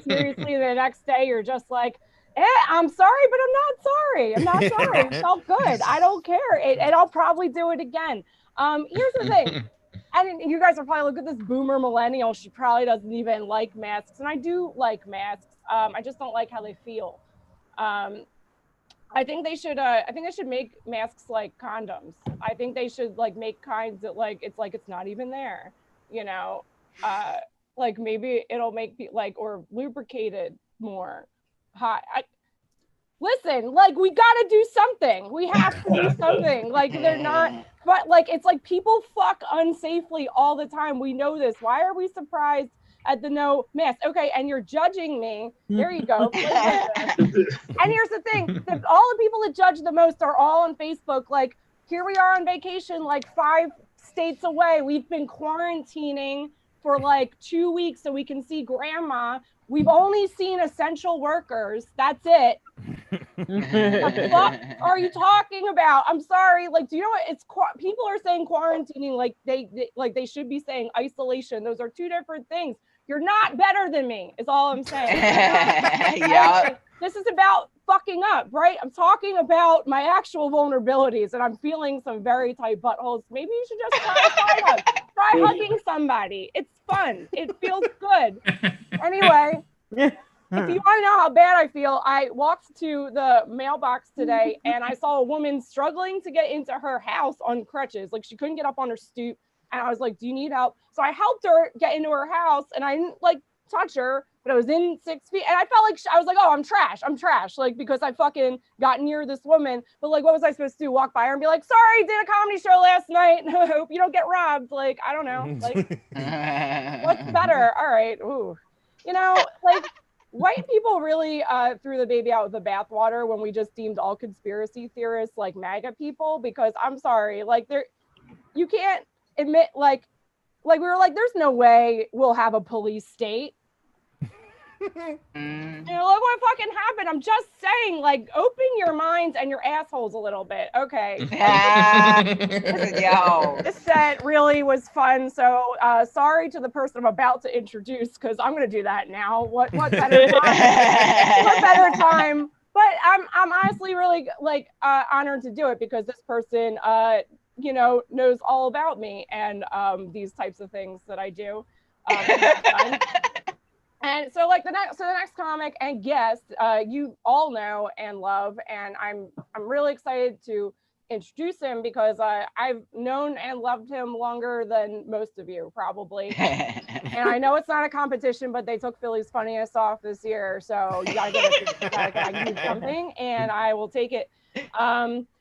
Seriously, the next day you're just like, I'm sorry, but I'm not sorry. I'm not sorry. It felt good. I don't care. And I'll probably do it again. Here's the thing. And you guys are probably, look at this boomer millennial. She probably doesn't even like masks. And I do like masks. I just don't like how they feel. I I think they should make masks like condoms. I think they should like make kinds that like it's not even there, you know. Like maybe it'll make like or lubricated more. Hot. Listen, like we gotta do something. We have to do something. Like they're not, but like it's like people fuck unsafely all the time. We know this. Why are we surprised at the no mask? Okay, and you're judging me. There you go. And here's the thing: all the people that judge the most are all on Facebook. Like here we are on vacation, like 5 states away. We've been quarantining for like 2 weeks so we can see grandma. We've only seen essential workers. That's it. What are you talking about? I'm sorry. Like, do you know what? It's people are saying quarantining like they should be saying isolation. Those are 2 different things. You're not better than me, is all I'm saying. Yeah. This is about fucking up, right? I'm talking about my actual vulnerabilities, and I'm feeling some very tight buttholes. Maybe you should just try hugging somebody. It's fun. It feels good. Anyway, if you want to know how bad I feel, I walked to the mailbox today and I saw a woman struggling to get into her house on crutches. Like she couldn't get up on her stoop. And I was like, do you need help? So I helped her get into her house and I didn't like touch her, but I was in 6 feet. And I felt like I was like, oh, I'm trash. Like, because I fucking got near this woman. But like, what was I supposed to do? Walk by her and be like, sorry, did a comedy show last night. Hope you don't get robbed. Like, I don't know. Like, what's better? All right. Ooh. You know, like white people really threw the baby out with the bathwater when we just deemed all conspiracy theorists like MAGA people, because I'm sorry, like you can't admit like we were like, there's no way we'll have a police state. You know, look what fucking happened. I'm just saying, like, open your minds and your assholes a little bit. Okay. This set really was fun. So sorry to the person I'm about to introduce, because I'm gonna do that now. What better time? What better time? But I'm honestly really like honored to do it, because this person you know, knows all about me and these types of things that I do. And so like the next comic and guest you all know and love, and I'm really excited to introduce him because I've known and loved him longer than most of you probably. And I know it's not a competition, but they took Philly's Funniest off this year, so you gotta give something, and I will take it.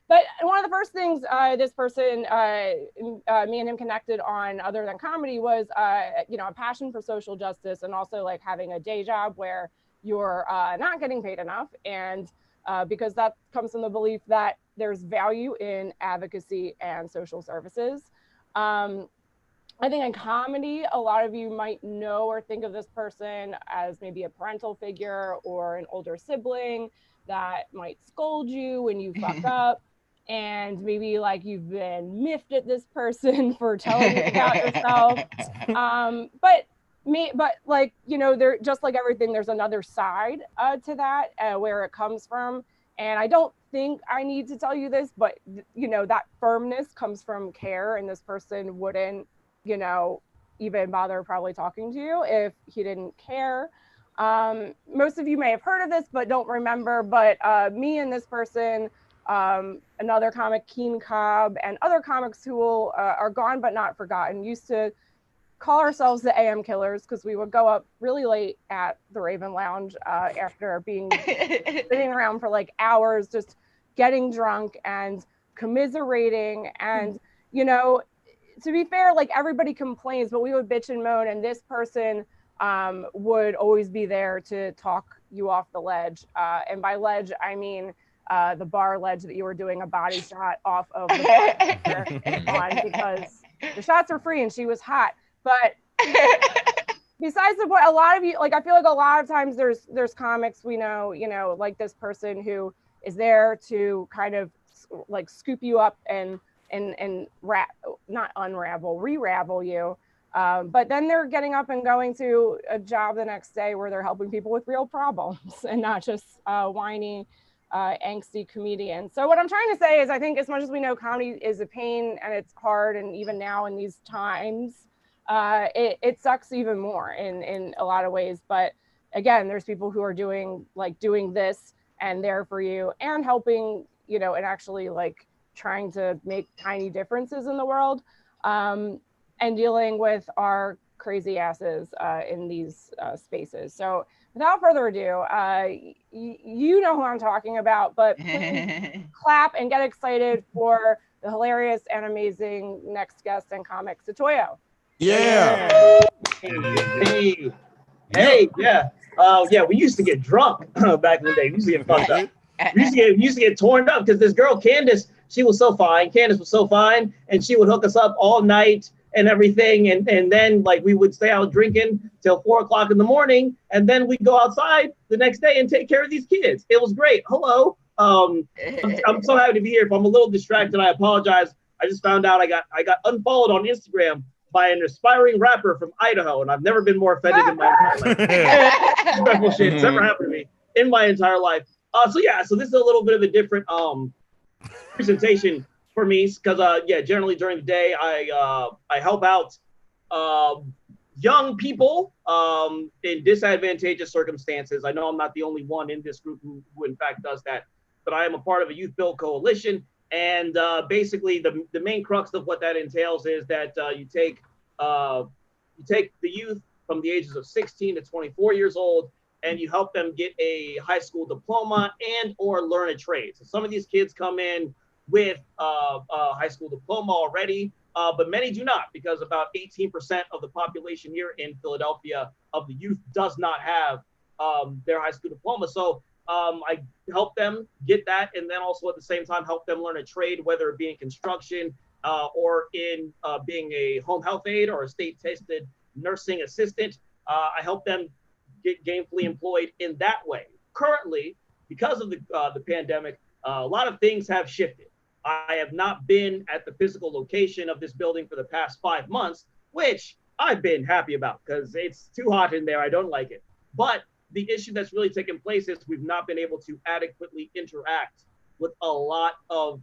But one of the first things this person, me and him connected on, other than comedy, was you know, a passion for social justice, and also like having a day job where you're not getting paid enough, and because that comes from the belief that there's value in advocacy and social services. I think in comedy, a lot of you might know or think of this person as maybe a parental figure or an older sibling that might scold you when you fuck up. And maybe like you've been miffed at this person for telling you about yourself. But like, you know, there, just like everything, there's another side to that where it comes from. And I don't think I need to tell you this, but you know, that firmness comes from care, and this person wouldn't, you know, even bother probably talking to you if he didn't care. Most of you may have heard of this, but don't remember, but me and this person, another comic, Keane, Cobb, and other comics who are gone but not forgotten, used to call ourselves the AM Killers, because we would go up really late at the Raven Lounge after being sitting around for like hours, just getting drunk and commiserating. And, you know, to be fair, like everybody complains, but we would bitch and moan, and this person would always be there to talk you off the ledge. And by ledge, I mean the bar ledge that you were doing a body shot off of the on, because the shots were free and she was hot. But besides the point, a lot of you, like, I feel like a lot of times there's comics we know, you know, like this person who is there to kind of like scoop you up and not unravel, re-ravel you. But then they're getting up and going to a job the next day where they're helping people with real problems and not just whiny, angsty comedian. So what I'm trying to say is, I think as much as we know comedy is a pain and it's hard, and even now in these times, it sucks even more in a lot of ways. But again, there's people who are doing this and there for you and helping, you know, and actually like trying to make tiny differences in the world, and dealing with our crazy asses in these spaces. So without further ado, you know who I'm talking about, but please clap and get excited for the hilarious and amazing next guest and comic, C.T.F.U. Yeah. Hey, yeah. Yeah, we used to get drunk back in the day. We used to get fucked up. We used to get torn up because this girl, Candace, she was so fine. Candace was so fine, and she would hook us up all night and everything. And then like we would stay out drinking till 4 o'clock in the morning, and then we'd go outside the next day and take care of these kids. It was great. Hello. I'm so happy to be here. If I'm a little distracted, I apologize. I just found out I got unfollowed on Instagram by an aspiring rapper from Idaho, and I've never been more offended in my entire life. Disrespectful shit. It's never happened to me in my entire life. So this is a little bit of a different presentation for me, because generally during the day I help out young people in disadvantageous circumstances. I know I'm not the only one in this group who in fact does that, but I am a part of a youth build coalition. And basically, the main crux of what that entails is that you take the youth from the ages of 16 to 24 years old, and you help them get a high school diploma and or learn a trade. So some of these kids come in with a high school diploma already, but many do not, because about 18% of the population here in Philadelphia of the youth does not have their high school diploma. So I help them get that, and then also at the same time help them learn a trade, whether it be in construction or in being a home health aide or a state-tested nursing assistant. I help them get gainfully employed in that way. Currently, because of the pandemic, a lot of things have shifted. I have not been at the physical location of this building for the past 5 months, which I've been happy about because it's too hot in there. I don't like it. But the issue that's really taken place is we've not been able to adequately interact with a lot of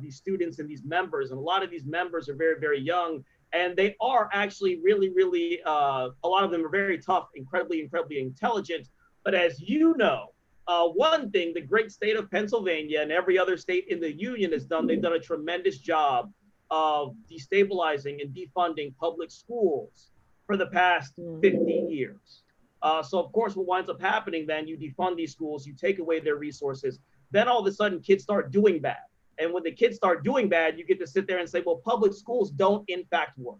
these students and these members. And a lot of these members are very, very young. And they are actually really, really, a lot of them are very tough, incredibly intelligent. But as you know, one thing the great state of Pennsylvania and every other state in the union has done, they've done a tremendous job of destabilizing and defunding public schools for the past 50 years. So of course, what winds up happening then, you defund these schools, you take away their resources, then all of a sudden kids start doing bad. And when the kids start doing bad, you get to sit there and say, well, public schools don't in fact work.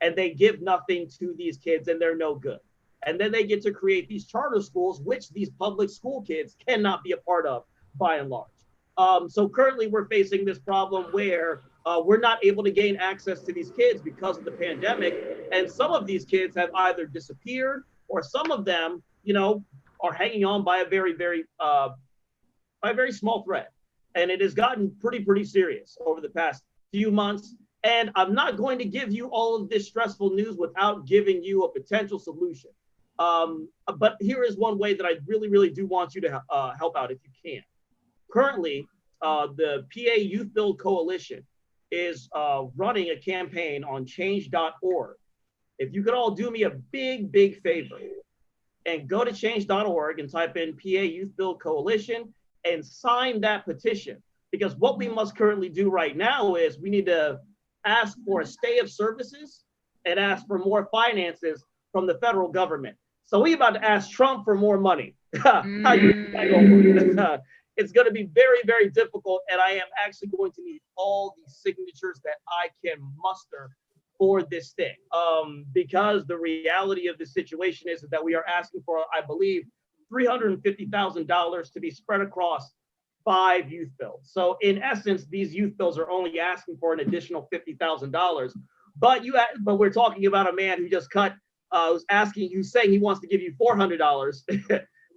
And they give nothing to these kids and they're no good. And then they get to create these charter schools, which these public school kids cannot be a part of by and large. So currently we're facing this problem where we're not able to gain access to these kids because of the pandemic. And some of these kids have either disappeared, or some of them, you know, are hanging on by a very, very small thread. And it has gotten pretty serious over the past few months. And I'm not going to give you all of this stressful news without giving you a potential solution. But here is one way that I really do want you to help out if you can. Currently, the PA Youth Build Coalition is running a campaign on change.org. If you could all do me a big favor and go to change.org and type in PA Youth Build Coalition and sign that petition, because what we must currently do right now is we need to ask for a stay of services and ask for more finances from the federal government. So we about to ask Trump for more money. It's going to be very difficult, and I am actually going to need all the signatures that I can muster for this thing, because the reality of the situation is that we are asking for, I believe, $350,000 to be spread across 5 youth bills. So in essence, these youth bills are only asking for an additional $50,000. But we're talking about a man who just cut, who's saying he wants to give you $400,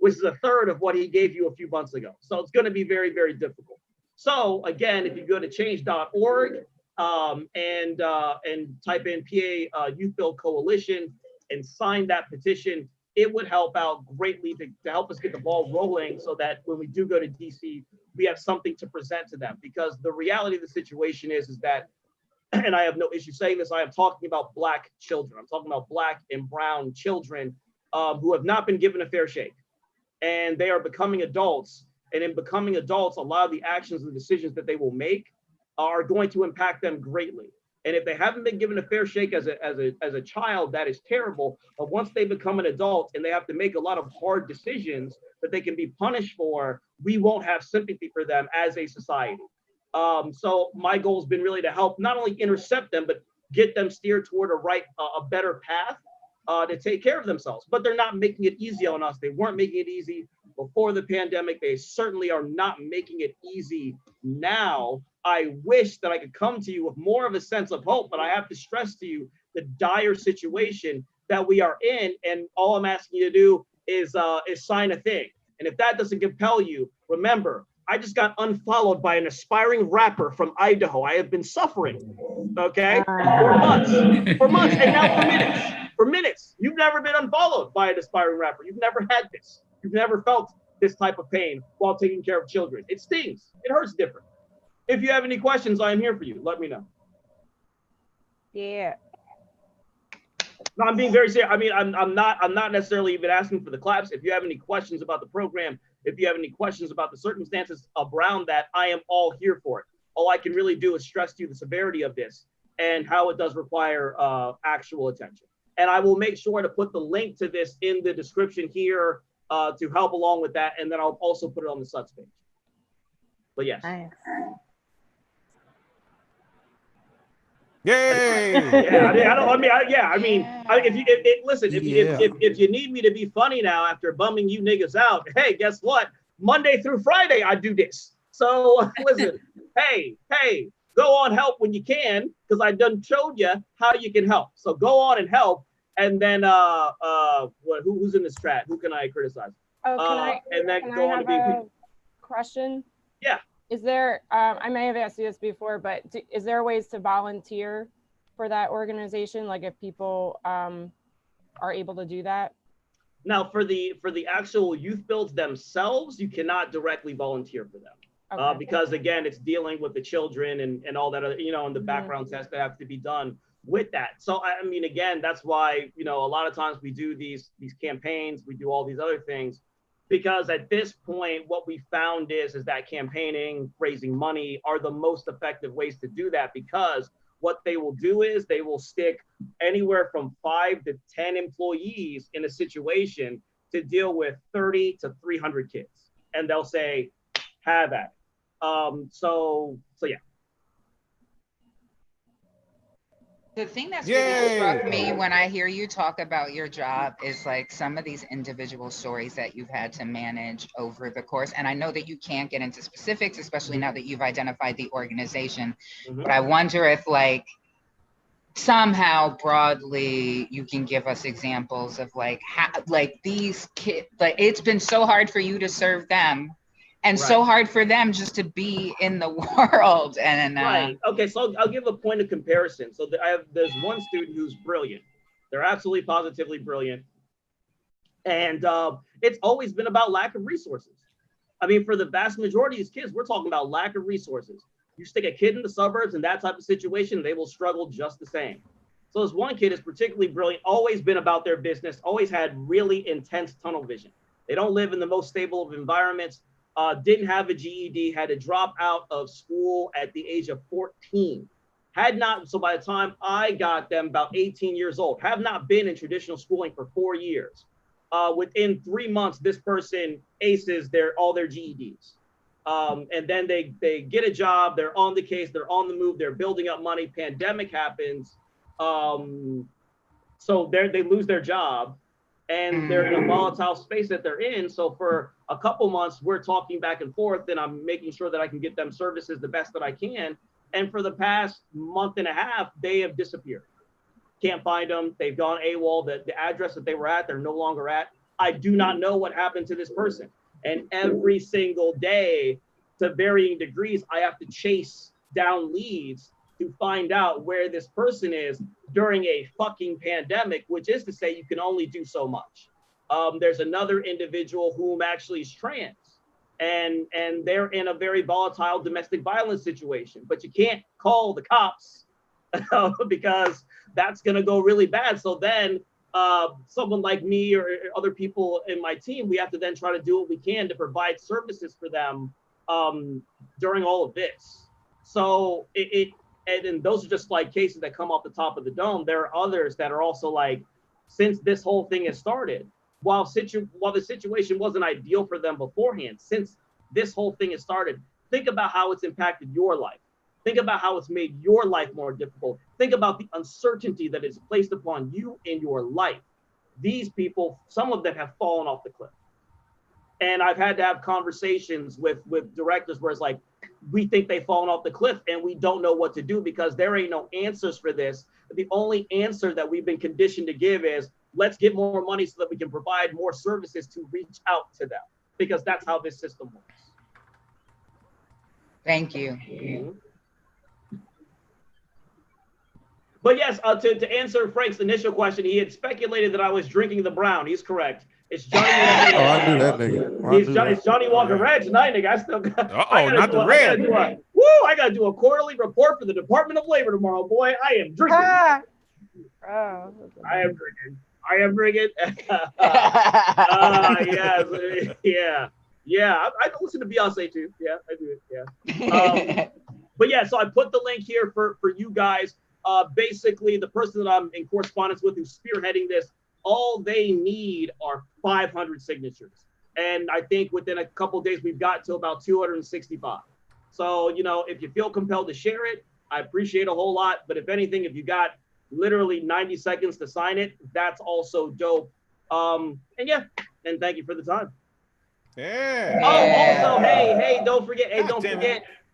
which is a third of what he gave you a few months ago. So it's going to be very difficult. So again, if you go to change.org and type in PA Youth Build Coalition and sign that petition, it would help out greatly to help us get the ball rolling so that when we do go to DC, we have something to present to them. Because the reality of the situation is that, and I have no issue saying this, I am talking about Black children. I'm talking about Black and brown children who have not been given a fair shake. And they are becoming adults And in becoming adults, a lot of the actions and decisions that they will make are going to impact them greatly. And if they haven't been given a fair shake as a child, that is terrible. But once they become an adult and they have to make a lot of hard decisions that they can be punished for, we won't have sympathy for them as a society. So my goal has been really to help not only intercept them, but get them steered toward a better path to take care of themselves. But they're not making it easy on us. They weren't making it easy before the pandemic. They certainly are not making it easy now. I wish that I could come to you with more of a sense of hope, but I have to stress to you the dire situation that we are in. And all I'm asking you to do is sign a thing. And if that doesn't compel you, remember, I just got unfollowed by an aspiring rapper from Idaho. I have been suffering, okay, for months, and now for minutes. You've never been unfollowed by an aspiring rapper. You've never had this. You've never felt this type of pain while taking care of children. It stings. It hurts different. If you have any questions, I am here for you. Let me know. Yeah. No, I'm being very serious. I mean, I'm not necessarily even asking for the claps. If you have any questions about the program, if you have any questions about the circumstances around that, I am all here for it. All I can really do is stress to you the severity of this and how it does require actual attention. And I will make sure to put the link to this in the description here to help along with that. And then I'll also put it on the SUCS page. But yes. Nice. Yay! If you need me to be funny now after bumming you niggas out, hey, guess what? Monday through Friday, I do this. So listen, hey, go on, help when you can, because I done showed you how you can help. So go on and help, and then who's in this chat? Who can I criticize? Oh, can I have a question? Yeah. Is there, I may have asked you this before, but is there ways to volunteer for that organization? Like if people are able to do that? Now for the actual youth builds themselves, you cannot directly volunteer for them. Okay. Because again, it's dealing with the children and all that, and the background tests that have to be done with that. So, I mean, again, that's why, a lot of times we do these campaigns, we do all these other things. Because at this point, what we found is that campaigning, raising money are the most effective ways to do that, because what they will do is they will stick anywhere from 5 to 10 employees in a situation to deal with 30 to 300 kids. And they'll say, have at it. So yeah. The thing that's really struck me when I hear you talk about your job is like some of these individual stories that you've had to manage over the course. And I know that you can't get into specifics, especially now that you've identified the organization. But I wonder if like somehow broadly you can give us examples of like how, like these kids, like it's been so hard for you to serve them. And so hard for them just to be in the world. And right. Okay, so I'll give a point of comparison. So there's one student who's brilliant. They're absolutely positively brilliant. And it's always been about lack of resources. I mean, for the vast majority of these kids, we're talking about lack of resources. You stick a kid in the suburbs in that type of situation, they will struggle just the same. So this one kid is particularly brilliant, always been about their business, always had really intense tunnel vision. They don't live in the most stable of environments. Didn't have a GED, had to drop out of school at the age of 14. So by the time I got them about 18 years old, have not been in traditional schooling for 4 years. Within 3 months, this person aces all their GEDs. And then they get a job, they're on the case, they're on the move, they're building up money, pandemic happens. So they lose their job. And they're in a volatile space that they're in. So for a couple months, we're talking back and forth, and I'm making sure that I can get them services the best that I can. And for the past month and a half, they have disappeared. Can't find them. They've gone AWOL. The address that they were at, they're no longer at. I do not know what happened to this person. And every single day, to varying degrees, I have to chase down leads to find out where this person is during a fucking pandemic, which is to say you can only do so much. There's another individual whom actually is trans, and they're in a very volatile domestic violence situation, but you can't call the cops because that's gonna go really bad. So then someone like me or other people in my team, we have to then try to do what we can to provide services for them during all of this. So and those are just like cases that come off the top of the dome. There are others that are also like, since this whole thing has started, while the situation wasn't ideal for them beforehand, since this whole thing has started, think about how it's impacted your life. Think about how it's made your life more difficult. Think about the uncertainty that is placed upon you in your life. These people, some of them have fallen off the cliff. And I've had to have conversations with directors where it's like, we think they've fallen off the cliff and we don't know what to do because there ain't no answers for this. The only answer that we've been conditioned to give is, let's get more money so that we can provide more services to reach out to them, because that's how this system works. Thank you. Mm-hmm. But yes, to answer Frank's initial question, he had speculated that I was drinking the brown. He's correct. It's Johnny Walker. I knew that nigga. It's Johnny Walker Red tonight, nigga. I still got. Not the red. I gotta do a quarterly report for the Department of Labor tomorrow, boy. I am drinking. I am drinking. Yeah. I listen to Beyonce too. Yeah, I do it. Yeah. But yeah, so I put the link here for you guys. Basically, the person that I'm in correspondence with who's spearheading this, all they need are 500 signatures. And I think within a couple of days, we've got to about 265. So, if you feel compelled to share it, I appreciate it a whole lot. But if anything, if you got literally 90 seconds to sign it, that's also dope. And thank you for the time. Yeah. Oh, also, hey, don't forget.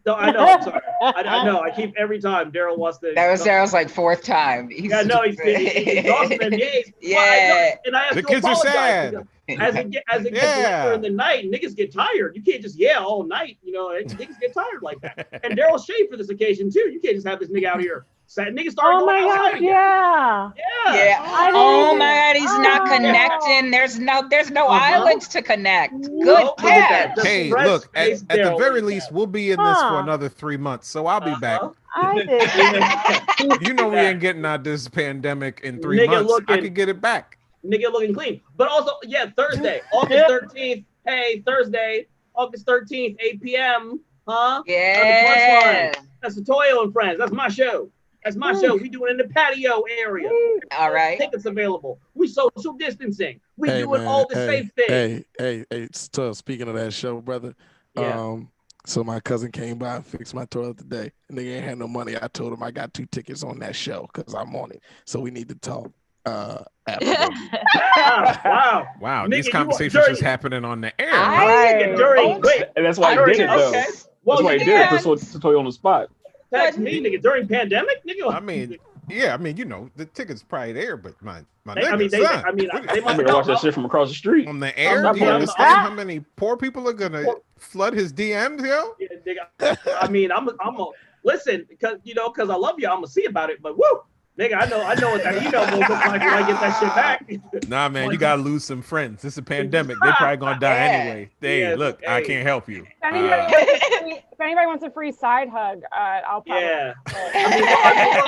No, I know. I'm sorry. I know. I keep every time Darryl wants to. That was Darryl's like fourth time. He's awesome. Yeah. And I have the to kids are sad. As it gets later in the night, niggas get tired. You can't just yell all night. Niggas get tired like that. And Darryl's shaved for this occasion too. You can't just have this nigga out here. Niggas start going outside again. Yeah. Oh my God, he's not connecting. There's no islands to connect. Good catch. Hey, look, at the very least, we'll be in this for another 3 months, so I'll be back. We ain't getting out this pandemic in 3 months. I could get it back. Nigga looking clean. But also, Thursday, August 13th. Hey, Thursday, August 13th, 8 p.m. Huh? Yeah. That's the Toyo and Friends. That's my show. That's my show. We do it in the patio area. All right. Tickets available. We social distancing. We doing all the safe things. Hey, speaking of that show, brother. So my cousin came by and fixed my toilet today. And they ain't had no money. I told him I got 2 tickets on that show because I'm on it. So we need to talk after. Wow. These conversations is happening on the air. And that's why he did it, though. That's why he did it. To tell you on the spot. That's me, nigga. During pandemic, nigga. I mean, the ticket's probably there, but my nigga, they might watch that shit from across the street on the air. Do you understand how many poor people are gonna flood his DMs, yo? Yeah, nigga. I mean, I'm a listen, because I love you. I'm gonna see about it, but woo. Nigga, I know what that email will look like when I get that shit back. Nah, man, you gotta lose some friends. It's a pandemic. They're probably gonna die anyway. Hey, look, I can't help you. If anybody wants a free side hug, I'll probably. Yeah.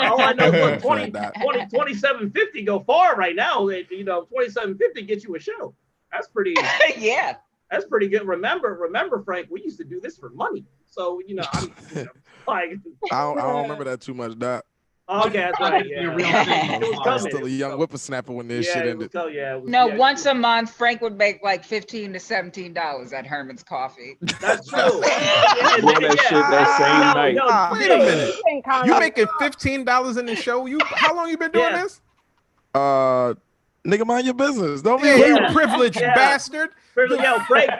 All I know is 2750 go far right now. 2750 gets you a show. That's pretty. Yeah. That's pretty good. Remember, Frank, we used to do this for money. So I don't remember that too much, Doc. Okay, that's right. Yeah. I was still a young whippersnapper when this shit ended. Once a month, Frank would make like $15 to $17 at Herman's Coffee. That's true. that same night. Wait a minute. You making $15 in the show? How long you been doing this? Nigga, mind your business. Don't be you privileged bastard. Yo, Frank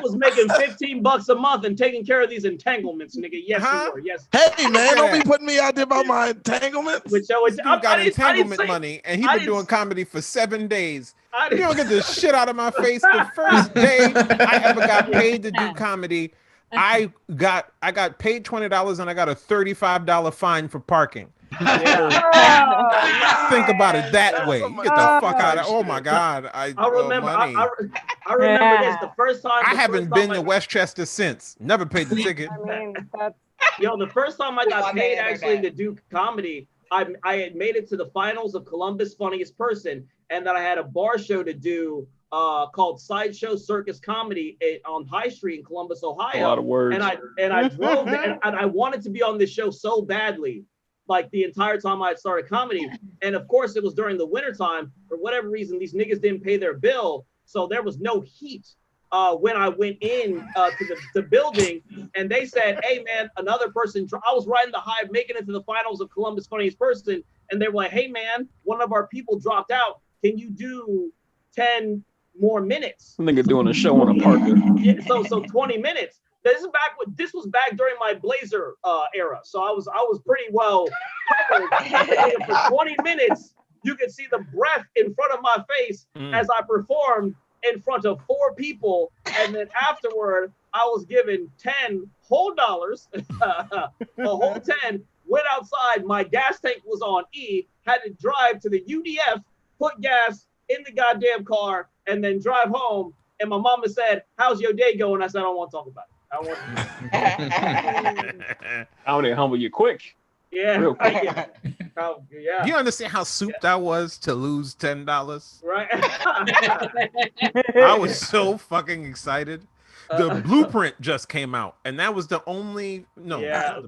was making $15 a month and taking care of these entanglements, nigga. Yes, you were. Yes. Hey, man, don't be putting me out there about my entanglements. Dude got entanglement money, and he been doing comedy for 7 days. You don't get the shit out of my face. The first day I ever got paid to do comedy, I got paid $20 and I got a $35 fine for parking. Think about it that way. You get the fuck out of. Oh my God! I remember. I remember this the first time. I haven't been to Westchester since. Never paid the ticket. I mean, that's. The first time I got paid actually to do comedy I had made it to the finals of Columbus Funniest Person, and that I had a bar show to do called Sideshow Circus Comedy on High Street in Columbus, Ohio. A lot of words. And I drove and I wanted to be on this show so badly, like the entire time I had started comedy. And of course, it was during the wintertime. For whatever reason, these niggas didn't pay their bill, so there was no heat when I went in to the building, and they said, "Hey man, another person." I was riding the high, making it to the finals of Columbus Funniest Person, and they were like, "Hey man, one of our people dropped out. Can you do 10 more minutes?" Nigga doing a show on a Parker. Yeah, so 20 minutes. This was back during my Blazer era, so I was pretty well covered. For 20 minutes. You could see the breath in front of my face as I performed in front of 4 people, and then afterward I was given 10 whole dollars, a whole 10. Went outside, my gas tank was on E, had to drive to the UDF, put gas in the goddamn car, and then drive home. And my mama said, "How's your day going?" I said, "I don't want to talk about it. I want I want to humble you quick." Yeah. Real quick. Yeah. You understand how souped I was to lose $10? Right. I was so fucking excited. The blueprint just came out, and that was the only Damn,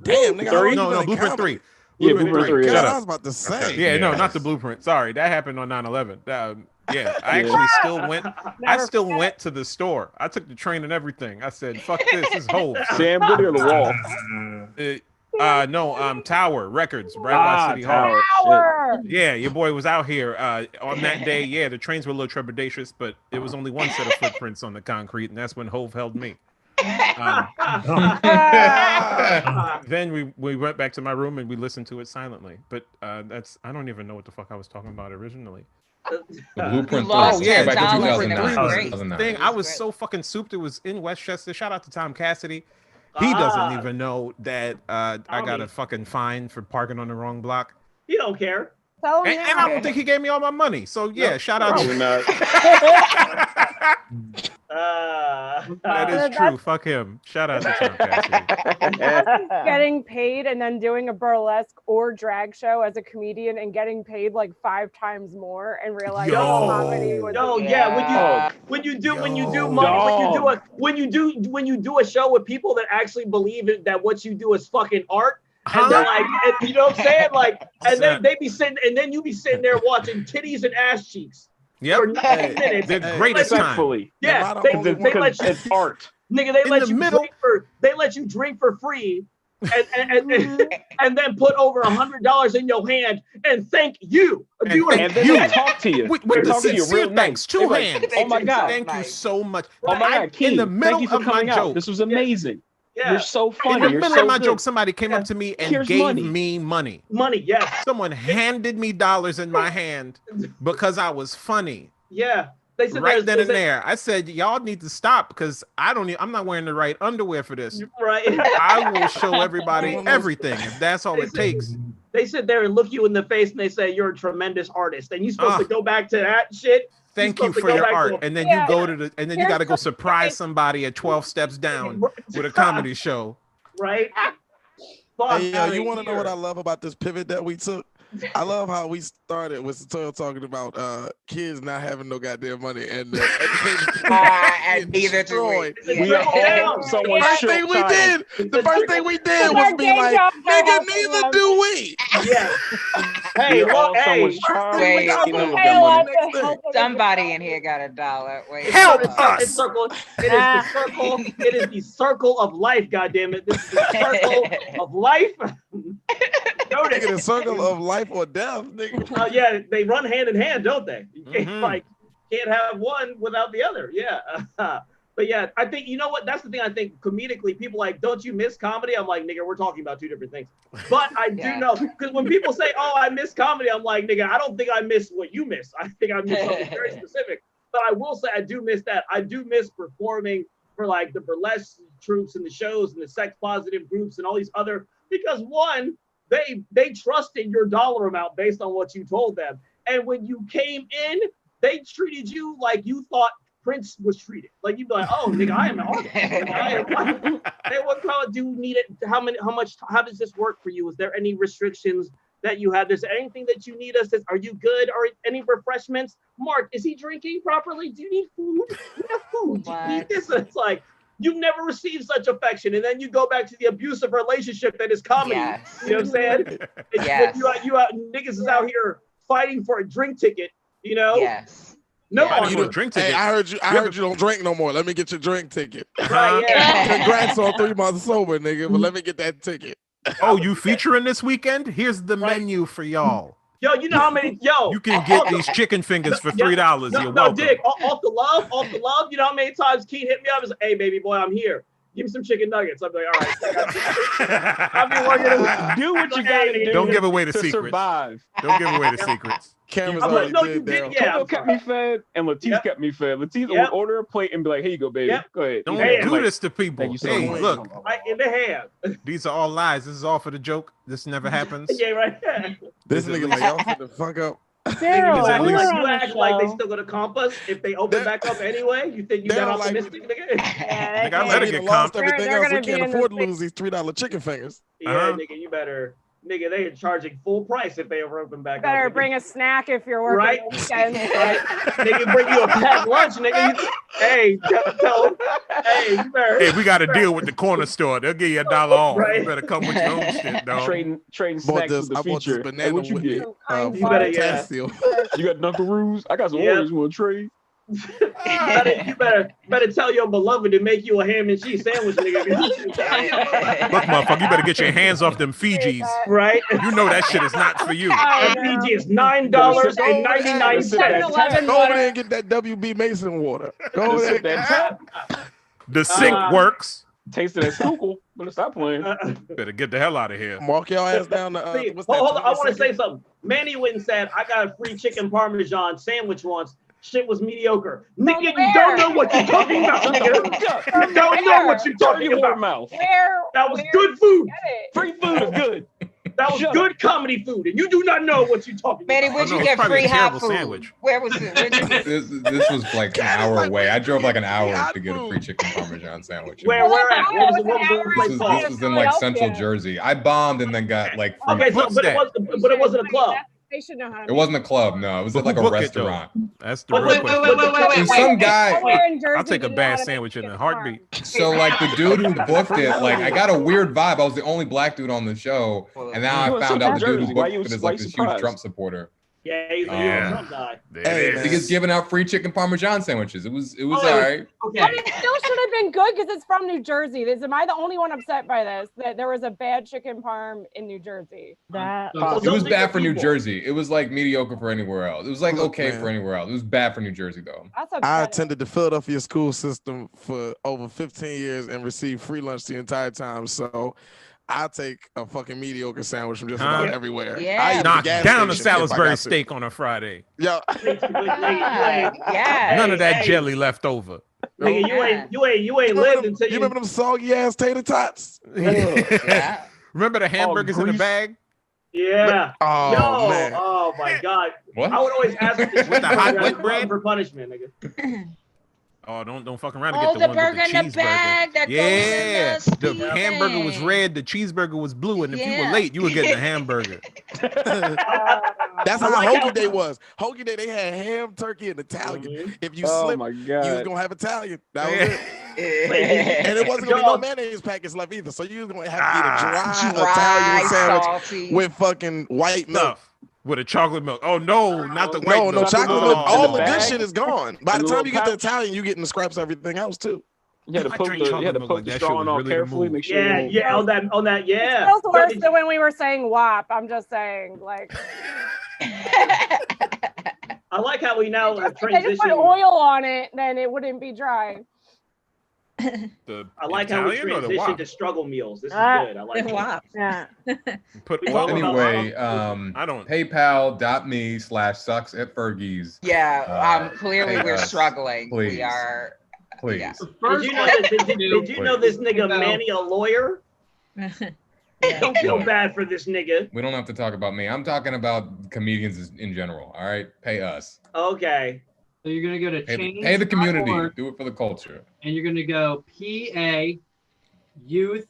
nigga. No, Blueprint 3. Yeah, Blueprint 3. Shut I up. was about to say. Yeah, no, not the Blueprint. Sorry, that happened on 9/11. Yeah, I actually still went. I still went to the store. I took the train and everything. I said, "Fuck this, this is Hove." Sam Goody on the wall. No, Tower Records, Bradford City Hall. Tower. Yeah, your boy was out here on that day. Yeah, the trains were a little trepidatious, but it was only one set of footprints on the concrete, and that's when Hove held me. Then we went back to my room and we listened to it silently. But I don't even know what the fuck I was talking about originally. The Blueprint 3. Oh yeah, back to $10 $2009. thing. I was so fucking souped. It was in Westchester. Shout out to Tom Cassidy. He doesn't even know that I got a fucking fine for parking on the wrong block. He don't care. Tell him And I don't think he gave me all my money. So yeah, shout out to not. That is true. Fuck him. Shout out to Tom Cassidy. Getting paid and then doing a burlesque or drag show as a comedian and getting paid like 5 times more and realizing comedy was when you do a show with people that actually believe that what you do is fucking art. And they're like, and you know what I'm saying? Like, and then they be sitting, and then you be sitting there watching titties and ass cheeks. Yep. For 9 minutes. The greatest time. Yeah, they let you, it's art. Nigga, they let you drink for free, and then put over $100 in your hand and thank you. And then they talk to you. With the sincere thanks, 2 like, hands. oh my God. Thank you so much. Oh my God, Keane, in the middle thank you for of my coming out. joke. This was amazing. Yeah. You're so funny. In the You're middle so of my good. joke, somebody came up to me and Here's gave money. me money. Money, yes. Someone handed me dollars in my hand because I was funny. Yeah. They said right then and there. I said, y'all need to stop because I'm not wearing the right underwear for this. Right. I will show everybody everything if that's all it takes. They sit there and look you in the face and they say, "You're a tremendous artist." And you're supposed to go back to that shit. Thank you for your art. And then you go to and then you got to go surprise somebody at 12 steps down with a comedy show. Right. Hey, you want to know what I love about this pivot that we took? I love how we started with Sonia talking about kids not having no goddamn money and and neither do we. We are all someone's The first thing we did was be like, nigga, neither do we. Yeah. Hey, look, hey. Somebody in here got $1. Wait. Help us. It is the circle of life, goddammit. This is the circle of life. Nigga, the circle of life or death, nigga. Yeah, they run hand in hand, don't they? You can't, can't have one without the other. Yeah. But yeah, I think, you know what? That's the thing. I think comedically, people like, don't you miss comedy? I'm like, nigga, we're talking about 2 different things. But I do know, because when people say, oh, I miss comedy, I'm like, nigga, I don't think I miss what you miss. I think I miss something very specific. But I will say, I do miss that. I do miss performing for like the burlesque troops and the shows and the sex positive groups and all these other, because one, they trusted your dollar amount based on what you told them. And when you came in, they treated you like you thought Prince was treated. Like you'd be like, oh, nigga, I am an artist. Hey, what color do you need it? How does this work for you? Is there any restrictions? that you have. Is there anything that you need us to, are you good? Or any refreshments? Mark, is he drinking properly? Do you need food? We have food. Do you need this? It's like, you've never received such affection. And then you go back to the abusive relationship that is comedy. Yes. You know what I'm saying? Yes. You niggas is out here fighting for a drink ticket, you know? Yes. No, You don't drink ticket. Hey, I heard you don't drink no more. Let me get your drink ticket. Right, yeah. Congrats on 3 months sober, nigga, but let me get that ticket. Oh, you featuring this weekend? Here's the menu for y'all. Yo, you know how many? Yo, you can get these chicken fingers for $3. You're welcome. Dick, off the love. You know how many times Keane hit me up? He's like, "Hey, baby boy, I'm here. Give me some chicken nuggets." I'm like, "All right." I've been working. Do what you gotta do. Don't give away the secrets. Survive. Don't give away the secrets. Cameras I'm like, no, you did. did. Yeah, Coco kept me fed, and Latisse kept me fed. Latisse would order a plate and be like, "Here you go, baby. Go ahead." Don't Eat do this to people. Thank you so Hey, much. look. Right in the hand. These are all lies. This is all for the joke. This never happens. Yeah, right. This nigga like, y'all finna fuck up. Darryl, you we were act, on you the act like they show. still gonna comp us if they open back up anyway. You think you got optimistic, nigga? Yeah, Nigga, I better get lost comped. everything They're else. We gonna be can't in the afford to lose these $3 chicken fingers. Yeah, nigga, you better. Nigga, they are charging full price if they ever open back Better up. bring a snack if you're working Right? weekends. Right? Nigga, bring you a packed lunch, nigga. Hey, tell them. Hey, you better. Hey, we got to deal with the corner store. They'll give you $1 off. Right. You better come with your own shit, dog. Trading snacks with the I bought this feature. banana Hey, what you with get? You better, yeah. You got Dunkaroos? I got some Yep. Oreos. You want to trade? You better tell your beloved to make you a ham and cheese sandwich, nigga. Look, motherfucker, you better get your hands off them Fijis. Right? You know that shit is not for you. That Fiji is $9.99. Go over there and get that WB Mason water. Go over there. That tap. The sink works. Tasted that skunkle. Better stop playing. Better get the hell out of here. Mark your ass down to See, what's that? hold on, I want to say something. Manny went and said, I got a free chicken parmesan sandwich once. Shit was mediocre. Nigga, you don't know what you're talking about, nigga. You don't know what you're talking about. Mouth. That was good food. Free food is good. That was good comedy food, and you do not know what you're talking Manny, about. where'd you get free hot food? Where was it? This was like an hour away. I drove like an hour to get a free chicken parmesan sandwich. Where at? What was the place called? This was in like Central Jersey. I bombed and then got like free. Okay, so, but it wasn't a club. They should know how to. It wasn't a club, no. It was at like a restaurant. That's the real question. And some guy. I'll take a bad sandwich in a heartbeat. So like the dude who booked it, like I got a weird vibe. I was the only black dude on the show, and now I found out the dude who booked it is like this huge Trump supporter. Yeah, he's a Trump guy. Hey, because giving out free chicken parmesan sandwiches. It was all right. Okay. But it still should have been good because it's from New Jersey. Am I the only one upset by this? That there was a bad chicken parm in New Jersey? That it was bad for New Jersey. It was like mediocre for anywhere else. It was like okay for anywhere else. It was bad for New Jersey though. I attended the Philadelphia school system for over 15 years and received free lunch the entire time. So I'll take a fucking mediocre sandwich from just about everywhere. Yeah. Knock down a Salisbury steak on a Friday. Yeah. None of that jelly left over. Nigga, you ain't lived until you remember them soggy ass tater tots? Remember the hamburgers in the bag? Yeah. Oh, man. Oh my God. What? I would always ask With the hot wheat bread for punishment, nigga. Oh, don't fuck around and get the one burger with the in the bag that cheeseburger. goes in The hamburger was red, the cheeseburger was blue, and if you were late, you were getting a hamburger. That's how Hoagie Day was. Hoagie Day, they had ham, turkey, and Italian. If you slipped, you was gonna have Italian. That was it. And it wasn't gonna be no mayonnaise packets left either. So you was gonna have to eat a dry Italian sandwich salty. with fucking white milk. With a chocolate milk. Oh no, not the white milk. No chocolate milk. Oh. All the good shit is gone. By the time you get to Italian, you getting the scraps of everything else too. You had to poke the straw in all carefully. Make sure. Yeah, on that. Yeah. It feels worse than when we were saying WAP. I'm just saying, like. I like how we now have If they just put transitioned. oil on it, then it wouldn't be dry. I like how we transitioned to struggle meals. This is good. I like WAP. Yeah. Put Anyway, PayPal.me/sucks@Fergie's. Yeah, clearly pay we're us. struggling. Please. We are. Please. Yeah. Did you know this nigga Manny a lawyer? Don't feel bad for this nigga. We don't have to talk about me. I'm talking about comedians in general. All right, pay us. Okay. So you're gonna go to Pay the community. Do it for the culture. and you're gonna go PA Youth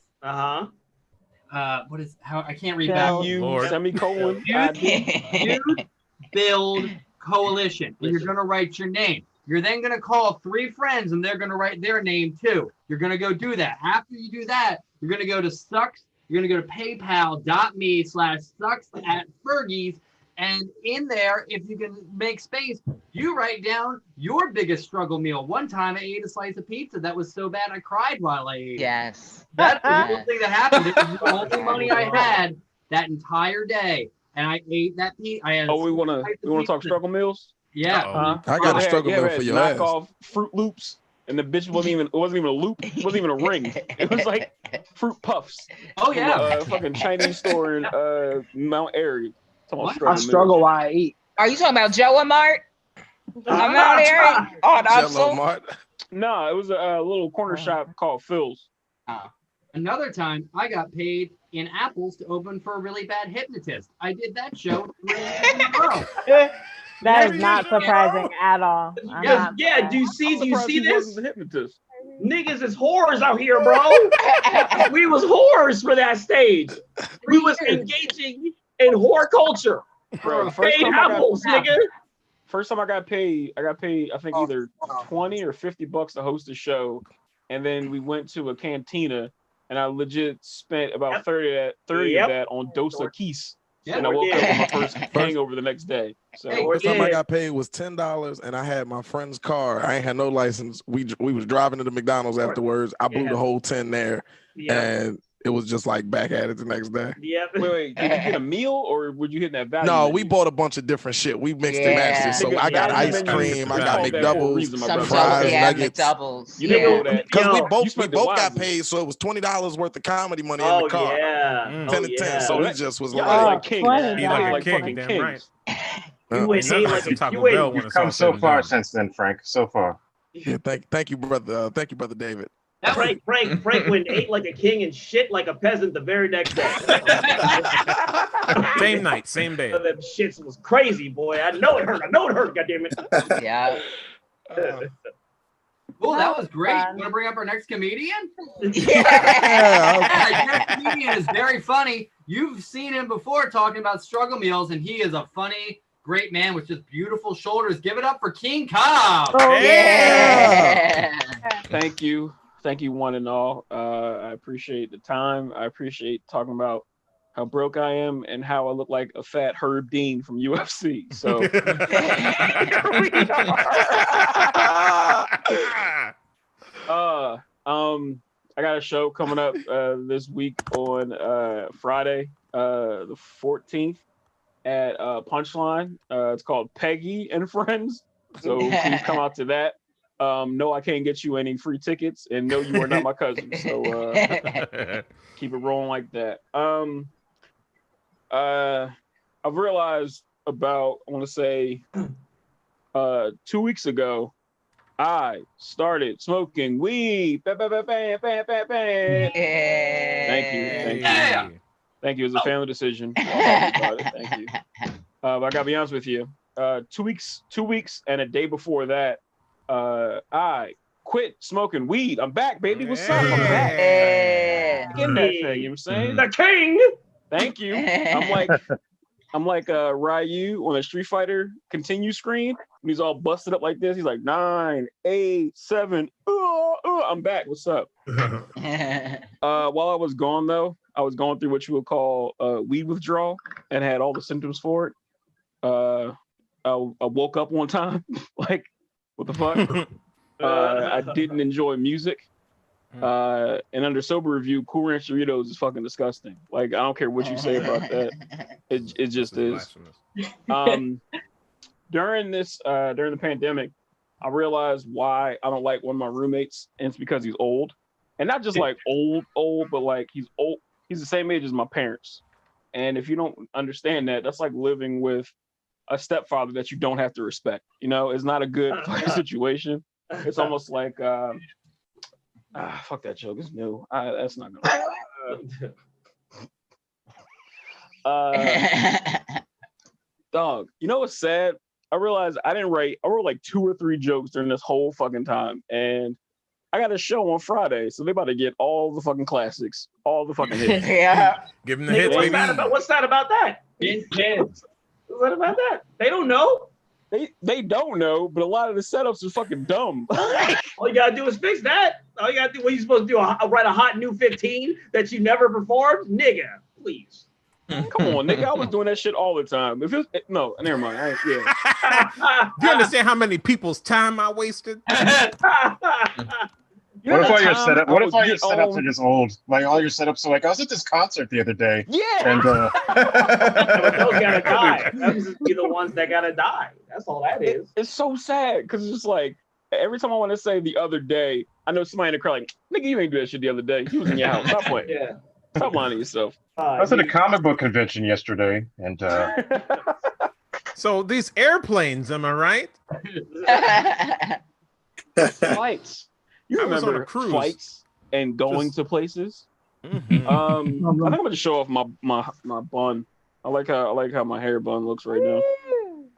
what is how I can't read Build. back. Semicolon. Youth Build Coalition. And you're gonna write your name. You're then gonna call 3 friends and they're gonna write their name too. You're gonna go do that. After you do that, you're gonna go to SUCS. You're gonna go to paypal.me/sucks@Fergie's. And in there, if you can make space, you write down your biggest struggle meal. One time I ate a slice of pizza that was so bad I cried while I ate it. Yes. That's the whole thing that happened. It was the only money I had that entire day. And I ate that pizza. We wanna talk struggle meals? Yeah. I got a struggle meal for your knock ass. off Fruit Loops, and the bitch wasn't even a loop. It wasn't even a ring. It was like Fruit Puffs. Oh yeah. From a fucking Chinese store in Mount Airy. I struggle while I eat. Are you talking about Joe Mart? I'm out here. Oh, that's Jello so. Mart. No, it was a little corner shop called Phil's. Another time, I got paid in apples to open for a really bad hypnotist. I did that show 3 years in a row. That is not surprising at all. Yeah, do you see this? Wasn't the hypnotist. Niggas is whores out here, bro. We was whores for that stage. We was engaging in whore culture. Bro, Paid apples, nigga. First time I got paid, I think either 20 or $50 to host a show, and then we went to a cantina, and I legit spent about 30 of that on Dos Equis. And I woke up with my first hangover the next day. So First time I got paid was $10, and I had my friend's car. I ain't had no license. We was driving to the McDonald's afterwards. I blew the whole 10 there, and it was just like back at it the next day. Wait, did you get a meal or would you hit that value? No, we bought a bunch of different shit. We mixed and matched it. So I got ice cream, I got McDoubles, fries, nuggets. McDoubles. You know that because we both got paid, so it was $20 worth of comedy money in the car. 10 to 10. So we just was like kings. He like a king, damn right. You've come so far since then, Frank. So far. Yeah, thank you, brother. Thank you, brother David. Frank went ate like a king and shit like a peasant the very next day. Same night, same day. Them shits was crazy, boy. I know it hurt. Goddammit. Yeah. Oh, that was great. Want to bring up our next comedian? Yeah. Next comedian is very funny. You've seen him before talking about struggle meals, and he is a funny, great man with just beautiful shoulders. Give it up for King Cobb. Oh, yeah. Thank you. Thank you, one and all. I appreciate the time. I appreciate talking about how broke I am and how I look like a fat Herb Dean from UFC. So I got a show coming up this week on Friday, the 14th at Punchline. It's called Peggy and Friends. So please come out to that. No, I can't get you any free tickets, and no, you are not my cousin. So keep it rolling like that. I've realized about, I want to say, 2 weeks ago, I started smoking weed. Thank you. Thank you. It was a family decision. Thank you. But I gotta be honest with you. 2 weeks and a day before that, I quit smoking weed. I'm back, baby. What's up? I'm back. Getting that thing, you know what I'm saying? The king. Thank you. I'm like Ryu on a Street Fighter continue screen. When he's all busted up like this, he's like 9, 8, 7. I'm back. What's up? While I was gone though, I was going through what you would call weed withdrawal and had all the symptoms for it. I woke up one time like, what the fuck? I didn't enjoy music. And under sober review, Cool Ranch Doritos is fucking disgusting. Like, I don't care what you say about that. It just is. During the pandemic, I realized why I don't like one of my roommates, and it's because he's old. And not just like old, but like he's old. He's the same age as my parents. And if you don't understand that, that's like living with a stepfather that you don't have to respect. You know, it's not a good situation. It's almost like fuck that joke. It's new. That's not gonna dog. You know what's sad? I realized I wrote like 2 or 3 jokes during this whole fucking time. And I got a show on Friday, so they about to get all the fucking classics, all the fucking hits. Give them the hits, What's baby. that about that? What's that about that? They don't know. They don't know, but a lot of the setups are fucking dumb. All you gotta do is fix that. All you gotta do, what you supposed to do? Write a hot new 15 that you never performed, nigga. Please. Come on, nigga. I was doing that shit all the time. If it, no, never mind. Do you understand how many people's time I wasted? What if all your setups? What if all your setups are just old? Like all your setups are like, I was at this concert the other day. Yeah. And But those gotta die. Those just be the ones that gotta die. That's all that is. It's so sad because it's just like every time I want to say the other day, I know somebody in the crowd like, nigga, you ain't do that shit the other day. You was in your house. Stop playing. Yeah. Stop lying to yourself. I was at a comic book convention yesterday, and so these airplanes, am I right? Flights. You I was on remember a cruise. flights and going to places? I think I'm gonna show off my bun. I like how my hair bun looks right now.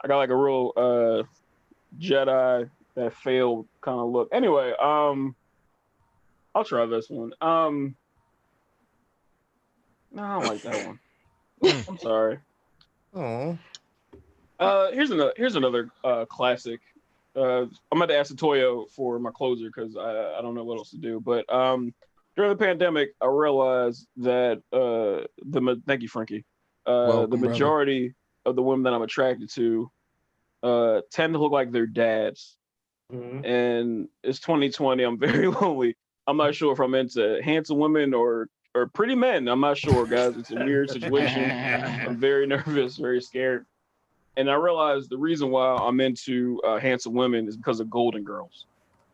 I got like a real Jedi that failed kind of look. Anyway, I'll try this one. No, I don't like that one. I'm sorry. Oh. Here's another classic. I'm about to ask Toyo for my closer because I don't know what else to do. But during the pandemic, I realized that thank you, Frankie. The majority of the women that I'm attracted to tend to look like their dads. Mm-hmm. And it's 2020. I'm very lonely. I'm not sure if I'm into handsome women or pretty men. I'm not sure, guys. It's a weird situation. I'm very nervous, very scared. And I realized the reason why I'm into handsome women is because of Golden Girls.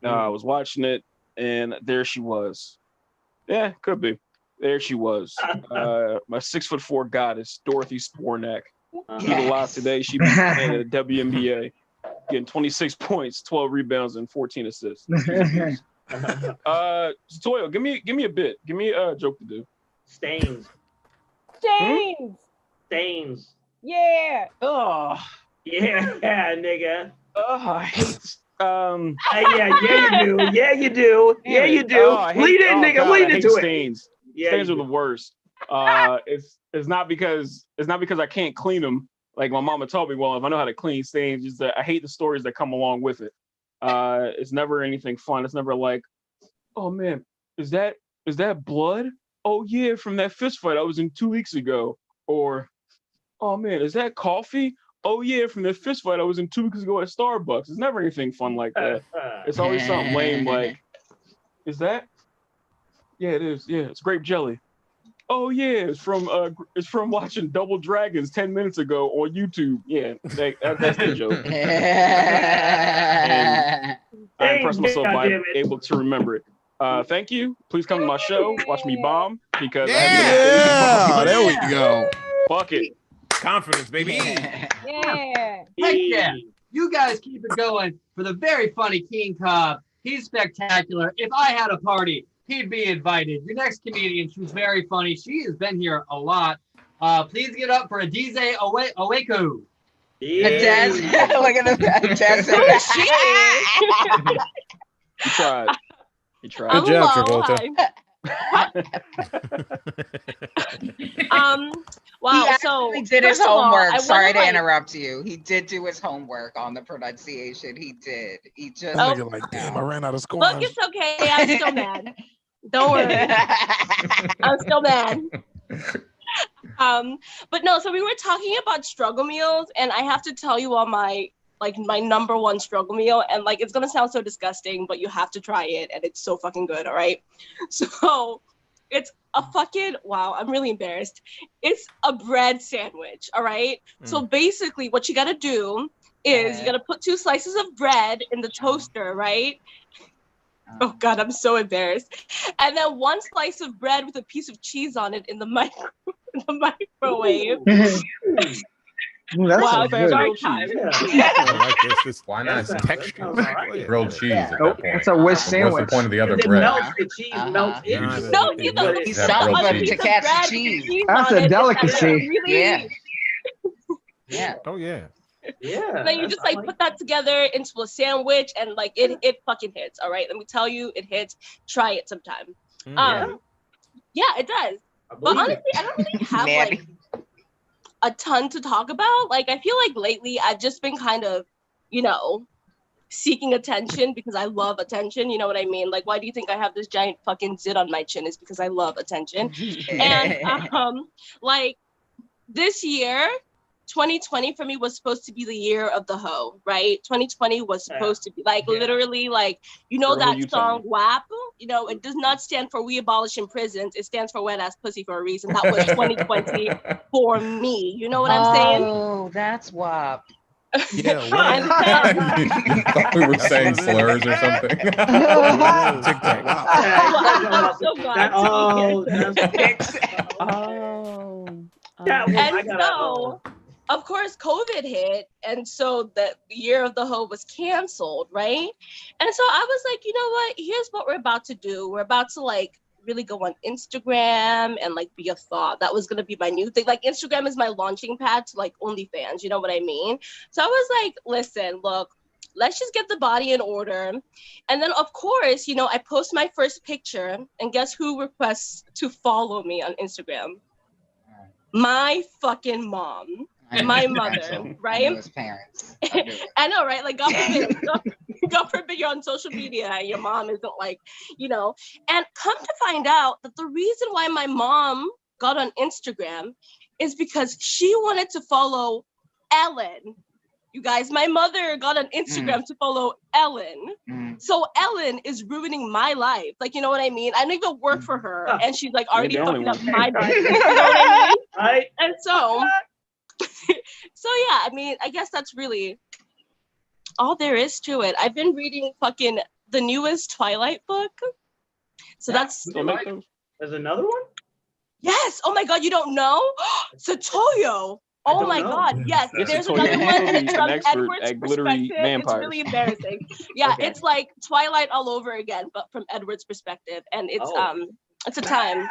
I was watching it, and there she was. Yeah, could be. There she was. My 6'4" goddess, Dorothy Spornak. She's alive today. She'd be playing at the WNBA, getting 26 points, 12 rebounds, and 14 assists. Toyo, give me a bit. Give me a joke to do. Stains. Stains. Yeah. Oh. Yeah, nigga. I hate. Yeah, you do. Yeah, you do. Lead in, nigga. Lead into it. Stains. Yeah, Stains are the worst. It's not because I can't clean them. Like my mama told me, well, if I know how to clean stains, just that I hate the stories that come along with it. It's never anything fun. It's never like, oh man, is that blood? Oh yeah, from that fist fight I was in 2 weeks ago. Or, oh man, is that coffee? Oh yeah, from the fist fight I was in 2 weeks ago at Starbucks. It's never anything fun like that. It's always something lame like, is that? Yeah, it is. Yeah, it's grape jelly. Oh yeah, it's from watching Double Dragons 10 minutes ago on YouTube. Yeah, that's the joke. And I impressed myself by able to remember it. Thank you. Please come to my show. Watch me bomb because there we go. Fuck it. Confidence, baby. Yeah. Heck yeah. You guys keep it going for the very funny Keane Cobb. He's spectacular. If I had a party, he'd be invited. Your next comedian, she's very funny. She has been here a lot. Please get up for Adaeze Nwoko. Adaeze. Look at Adaeze. He tried. Good job, Travolta. Wow. He did his homework. Sorry to interrupt you. He did do his homework on the pronunciation. He did. He just like, damn, I ran out of score. Look, it's okay. I'm still mad. Don't worry. I'm still mad. But no, so we were talking about struggle meals, and I have to tell you all my number one struggle meal, and like it's gonna sound so disgusting, but you have to try it, and it's so fucking good. All right. So it's a fucking I'm really embarrassed. It's a bread sandwich. All right. So basically what you gotta do is you gotta put 2 slices of bread in the toaster, right? Oh God, I'm so embarrassed. And then 1 slice of bread with a piece of cheese on it in the microwave. That's wow, so good. dark time. I like this. Why not? It's texture. Grilled cheese at that point. That's a wish sandwich. What's the point of the other bread? The cheese melts in. No, you know, he's something to catch the cheese. That's a delicacy. Yeah. Oh yeah. And then you just like put that together into a sandwich, and like it fucking hits. All right, let me tell you, it hits. Try it sometime. Yeah, it does. But honestly, I don't really have like a ton to talk about. Like, I feel like lately I've just been kind of, you know, seeking attention because I love attention. You know what I mean? Like, why do you think I have this giant fucking zit on my chin? Is because I love attention. And like this year, 2020 for me was supposed to be the year of the hoe, right? 2020 was supposed to be like literally like, you know, that song WAP, you know, it does not stand for We Abolishing Prisons. It stands for Wet Ass Pussy for a reason. That was 2020 for me. You know what I'm saying? Oh, that's WAP. Yeah, I thought we were saying slurs or something. And so, of course, COVID hit, and so the year of the hoe was canceled, right? And so I was like, you know what? Here's what we're about to do. We're about to like really go on Instagram and like be a thought. That was gonna be my new thing. Like Instagram is my launching pad to like OnlyFans. You know what I mean? So I was like, listen, look, let's just get the body in order. And then of course, you know, I post my first picture, and guess who requests to follow me on Instagram? My fucking mom. My mother, right? His parents. I know, right? Like, God forbid you're on social media and your mom isn't like, you know. And come to find out that the reason why my mom got on Instagram is because she wanted to follow Ellen. You guys, my mother got on Instagram to follow Ellen. So Ellen is ruining my life. Like, you know what I mean? I don't even work for her, and she's like already fucking up my business. You know what I mean? Right. And so. So yeah, I mean, I guess that's really all there is to it. I've been reading fucking the newest Twilight book. So that's there's another one? Yes. Oh my god, you don't know? Satoyo. Oh my god, yes. There's another one from Edward's perspective. It's really embarrassing. Yeah, it's like Twilight all over again, but from Edward's perspective. And it's a time.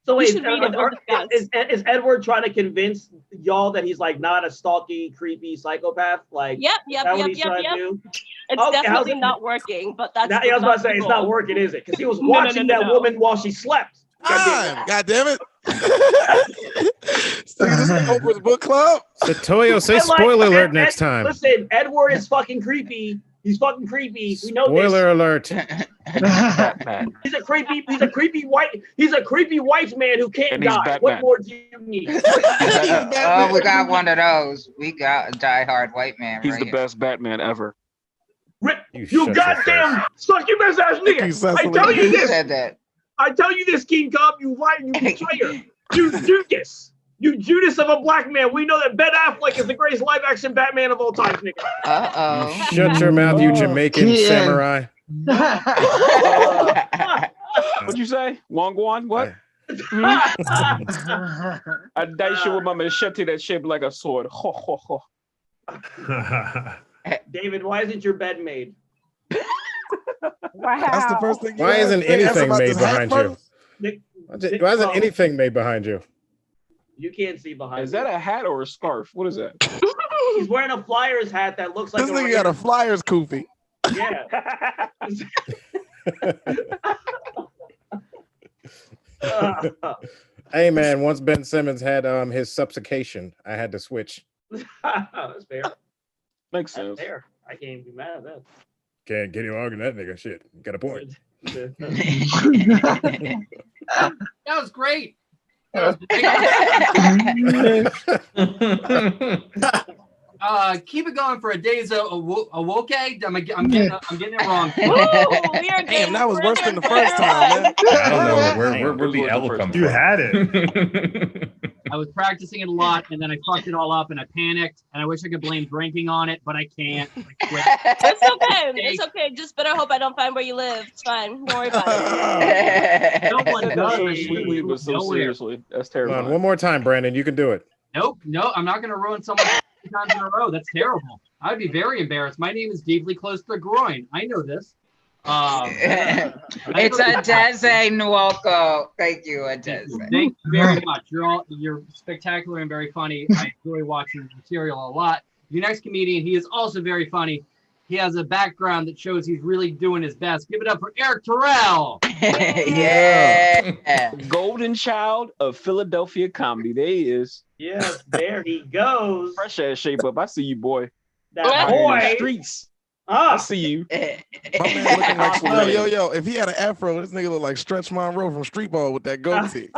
So wait, is Edward trying to convince y'all that he's like not a stalky, creepy psychopath? Like, yep. It's definitely not working, but that's. I was about to say it's not working, is it? Because he was watching that woman while she slept. God damn it! This is Oprah's book club. Satoyo, say spoiler alert next time. Listen, Edward is fucking creepy. He's fucking creepy. We know this. Spoiler alert. He's a creepy white man who can't die. What more do you need? Oh, we got one of those. We got a diehard white man. He's the best Batman ever. You goddamn succubus ass nigga! I tell you this. Said that. I tell you this, King Cobb. You lying, you betrayer. You Judas. You Judas of a black man. We know that Ben Affleck is the greatest live action Batman of all time, nigga. Shut your mouth, you Jamaican samurai. What'd you say? Wongwan? What? I dice you with my machete that shaped like a sword. Ho, ho, ho. David, why isn't your bed made? Wow. That's the first thing. Why isn't anything made behind you? Why isn't anything made behind you? You can't see behind. Is that a hat or a scarf? What is that? He's wearing a Flyers hat that looks like this nigga got a Flyers kufi. Yeah. Hey man, once Ben Simmons had his subsupplication, I had to switch. That's fair. Makes sense. That's fair. I can't even be mad at that. Can't get you arguing that nigga. Shit, you got a point. That was great. Keep it going for Adaeze Nwoko. I'm getting it wrong. Damn, that was worse than the first time, man. I don't know where the L come from. You had it. I was practicing it a lot, and then I fucked it all up, and I panicked, and I wish I could blame drinking on it, but I can't. I quit. It's okay. It's okay. Just better hope I don't find where you live. It's fine. Don't worry about it. No one does. So sweetly, but so seriously. That's terrible. Come on, one more time, Brandon. You can do it. Nope. No, I'm not going to ruin someone 3 times in a row. That's terrible. I'd be very embarrassed. My name is deeply close to the groin. I know this. It's Adaeze Nwoko. Thank you, Adaeze. Thank you very much. You're spectacular and very funny. I enjoy watching the material a lot. The next comedian, he is also very funny. He has a background that shows he's really doing his best. Give it up for Erik Terrell. Yeah. Golden child of Philadelphia comedy. There he is. Yes, there he goes. Fresh ass shape up. I see you, boy. That boy. boy. Streets. Ah. I see you. My man looking like yo. If he had an afro, this nigga look like Stretch Monroe from Street Ball with that goatee.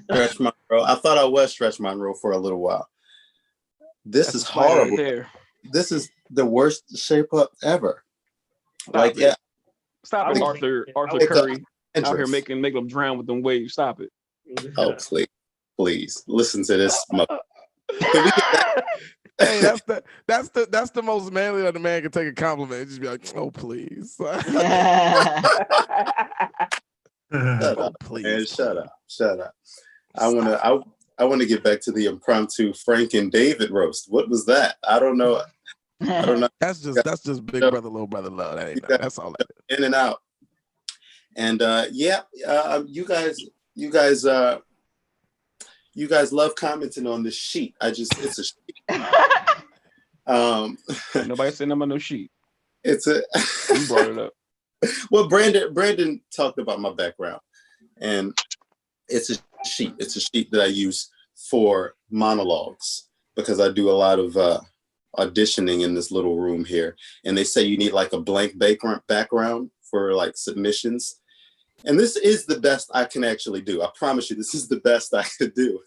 Stretch Monroe. I thought I was Stretch Monroe for a little while. This is horrible. Right, this is the worst shape up ever. Stop it. Stop it, Arthur Curry out here making them drown with them waves. Stop it. Oh, please listen to this. Hey, that's the most manly that a man can take a compliment. Just be like, oh please. Shut up, please. Man, shut up. I want to get back to the impromptu Frank and David roast. What was that? I don't know. That's just big brother, little brother love. That ain't that's all that is. In and out. And you guys love commenting on this sheet. It's a sheet. Nobody said nothing about no sheet. It's a you brought it up. Well, Brandon talked about my background, and it's a sheet. It's a sheet that I use for monologues because I do a lot of auditioning in this little room here, and they say you need like a blank background for like submissions. And this is the best I can actually do. I promise you, this is the best I could do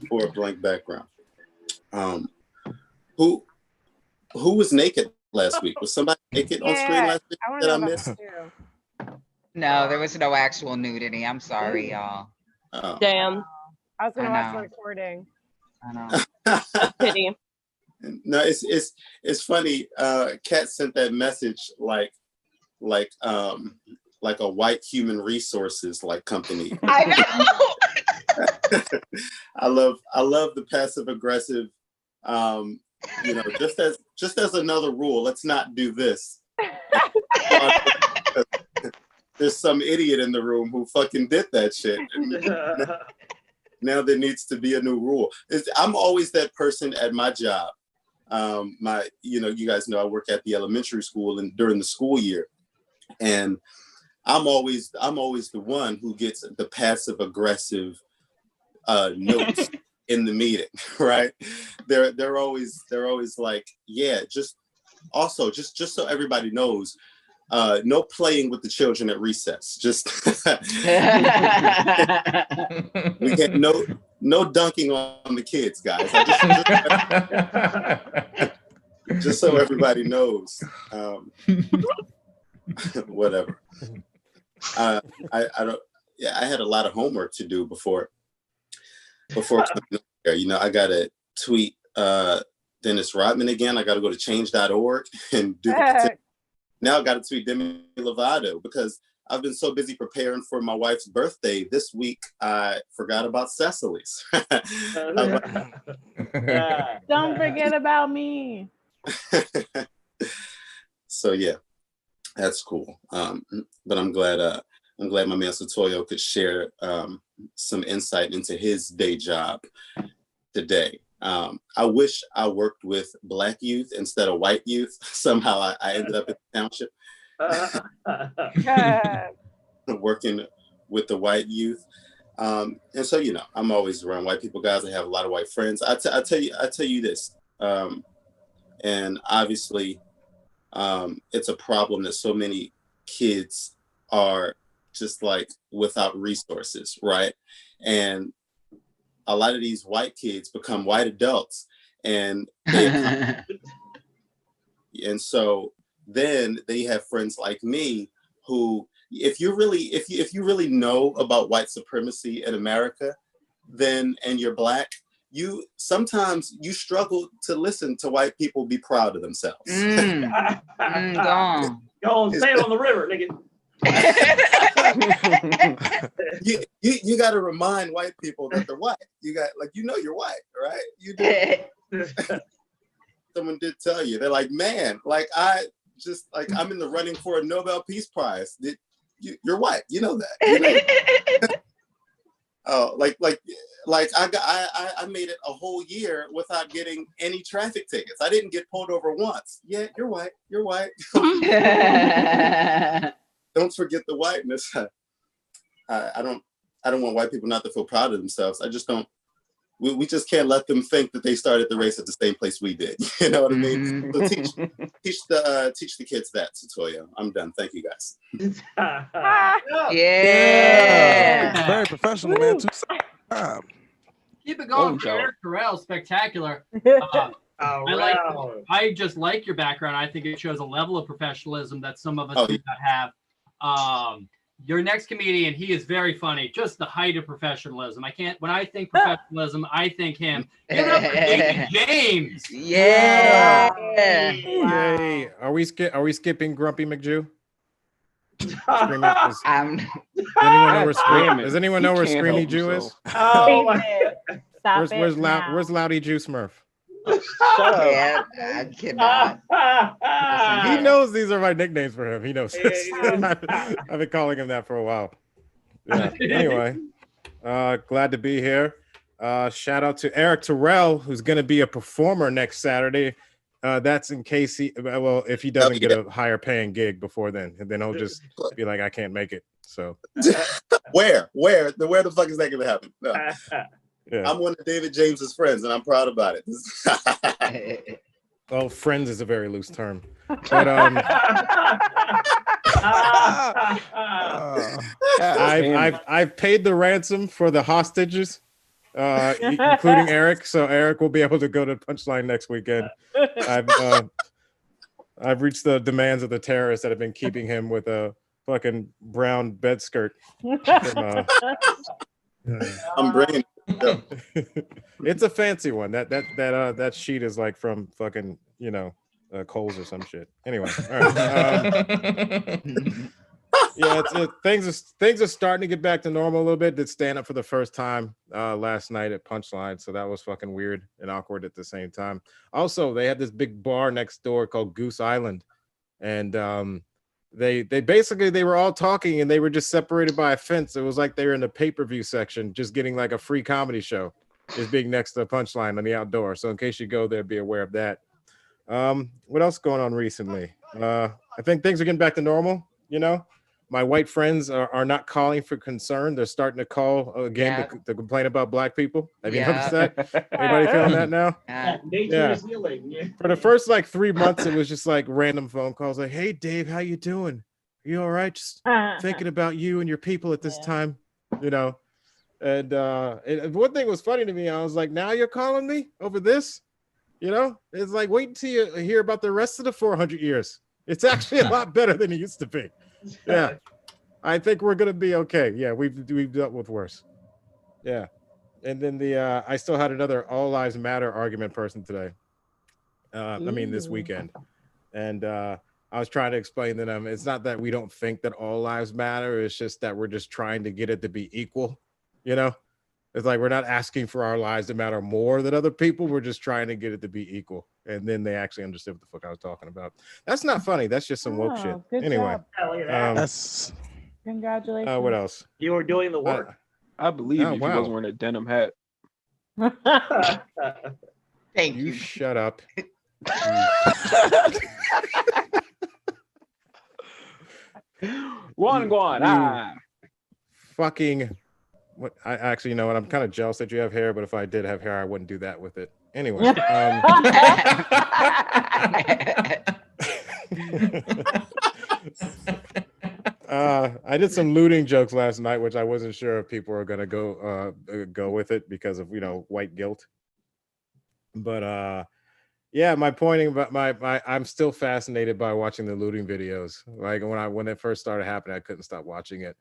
for a blank background. Who was naked last week? Was somebody naked on screen last week that I missed? No, there was no actual nudity. I'm sorry, y'all. Oh. Damn. I was gonna watch the recording. I know. Pity. No, it's funny. Kat sent that message like a white human resources like company. I know. I love the passive aggressive. Just as another rule, let's not do this. There's some idiot in the room who fucking did that shit. Now there needs to be a new rule. I'm always that person at my job. You guys know I work at the elementary school and during the school year, and I'm always the one who gets the passive aggressive notes in the meeting, right? They're always like, yeah, just so everybody knows, no playing with the children at recess. Just we get no dunking on the kids, guys. Just so everybody knows. Whatever. I don't. Yeah, I had a lot of homework to do before coming here. I got to tweet Dennis Rodman again. I got to go to change.org and do the petition. Now I got to tweet Demi Lovato because I've been so busy preparing for my wife's birthday. This week I forgot about Cecily's. Don't forget about me. So yeah, that's cool. But I'm glad my man Satoyo could share some insight into his day job today. I wish I worked with Black youth instead of white youth. Somehow I ended up in the township working with the white youth. And so, I'm always around white people, guys. I have a lot of white friends. I tell you this, and obviously it's a problem that so many kids are just like without resources, right? And a lot of these white kids become white adults, and and so then they have friends like me who, if you really know about white supremacy in America, and you're Black, you sometimes struggle to listen to white people be proud of themselves. Go on, sail on the river, nigga. you got to remind white people that they're white. You got you're white, right? You do. Someone did tell you. They're like, man, I'm in the running for a Nobel Peace Prize. You're white. You know that. Oh, like I made it a whole year without getting any traffic tickets. I didn't get pulled over once. Yeah, you're white. You're white. Don't forget the whiteness. I don't want white people not to feel proud of themselves. I just don't. We just can't let them think that they started the race at the same place we did. You know what I mean? So teach the kids that, Toya. I'm done. Thank you, guys. Yeah. Very professional, man. Keep it going, Erik Terrell. Spectacular. I just like your background. I think it shows a level of professionalism that some of us do not have. Your next comedian, he is very funny. Just the height of professionalism. When I think professionalism, I think him. Give it up for David James. Yeah. Yay. Are we skipping Grumpy McJew? Does anyone know where Screamy Jew is? Oh, where's Loudy Jew Smurf? Yeah, I cannot. He knows these are my nicknames for him. He knows this. I've been calling him that for a while. Yeah. Anyway, glad to be here. Shout out to Erik Terrell, who's going to be a performer next Saturday. That's in case if he doesn't get a higher paying gig before then, and then he'll just be like, I can't make it. So where the fuck is that going to happen? No. Yeah. I'm one of David James's friends, and I'm proud about it. Well, friends is a very loose term, but I've paid the ransom for the hostages, including Erik. So Erik will be able to go to Punchline next weekend. I've reached the demands of the terrorists that have been keeping him with a fucking brown bed skirt. I'm bringing. It's a fancy one. That sheet is like from fucking Kohl's or some shit. Anyway, all right. Things are starting to get back to normal a little bit. Did stand up for the first time last night at Punchline, so that was fucking weird and awkward at the same time. Also, they had this big bar next door called Goose Island, and they were all talking and they were just separated by a fence. It was like they were in the pay-per-view section, just getting like a free comedy show, is being next to the Punchline on the outdoor. So in case you go there, be aware of that. What else going on recently? I think things are getting back to normal. My white friends are not calling for concern. They're starting to call again to complain about black people. Have you noticed that? Anybody feeling that now? Nature is healing. Yeah. For the first 3 months, it was just like random phone calls like, hey, Dave, how you doing? Are you all right? Just thinking about you and your people at this time, And one thing was funny to me. I was like, now you're calling me over this? It's like, wait until you hear about the rest of the 400 years. It's actually a lot better than it used to be. Yeah, I think we're gonna be okay. Yeah, we've dealt with worse. Yeah, and then I still had another All Lives Matter argument person today. This weekend, and I was trying to explain to them it's not that we don't think that all lives matter. It's just that we're just trying to get it to be equal. It's like we're not asking for our lives to matter more than other people. We're just trying to get it to be equal. And then they actually understood what the fuck I was talking about. That's not funny. That's just some woke shit. Anyway, Congratulations. What else? You were doing the work. I believe you wasn't wearing a denim hat. Thank you. Shut up. Guan. Fucking. What I actually, you know what? I'm kind of jealous that you have hair, but if I did have hair, I wouldn't do that with it. Anyway. I did some looting jokes last night, which I wasn't sure if people were gonna go with it because of white guilt. But yeah, my pointing about I'm still fascinated by watching the looting videos. Like when it first started happening, I couldn't stop watching it.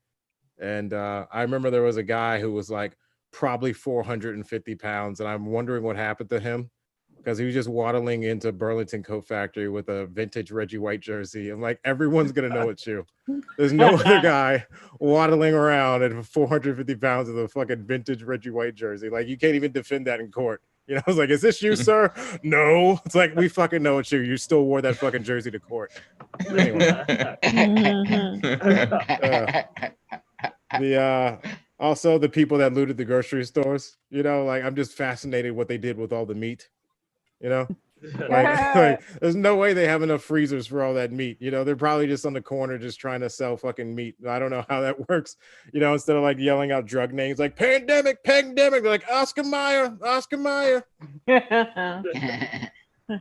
And I remember there was a guy who was like probably 450 pounds, and I'm wondering what happened to him because he was just waddling into Burlington Coat Factory with a vintage Reggie White jersey. I'm like, everyone's gonna know it's you. There's no other guy waddling around at 450 pounds with a fucking vintage Reggie White jersey. Like, you can't even defend that in court. I was like, is this you, sir? No. It's like, we fucking know it's you. You still wore that fucking jersey to court. Anyway. Also, the people that looted the grocery stores, like I'm just fascinated what they did with all the meat, like there's no way they have enough freezers for all that meat. They're probably just on the corner just trying to sell fucking meat. I don't know how that works. Instead of like yelling out drug names like pandemic, they're like Oscar Mayer. Yeah,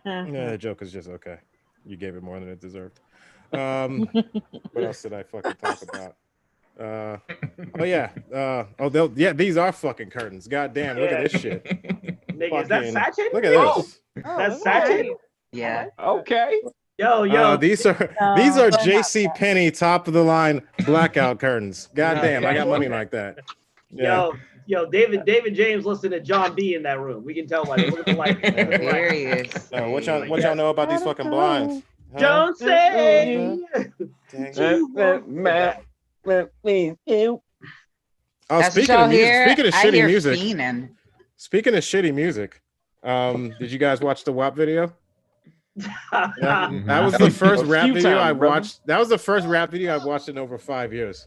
the joke is just okay. You gave it more than it deserved. What else did I fucking talk about? These are fucking curtains. God damn, look at this shit. Nigga, is that Satchin? Look at this. That's Satchin? Yeah. Okay. Yo. These are JC Penney top of the line blackout curtains. God damn, I got money like that. Yeah. Yo, David James listened to John B in that room. We can tell by look at the light. There he is. What y'all know about these fucking blinds? Huh? Don't say. Speaking of shitty music. Fiending. Speaking of shitty music, did you guys watch the WAP video? That was the first rap video I watched. That was the first rap video I've watched in over 5 years.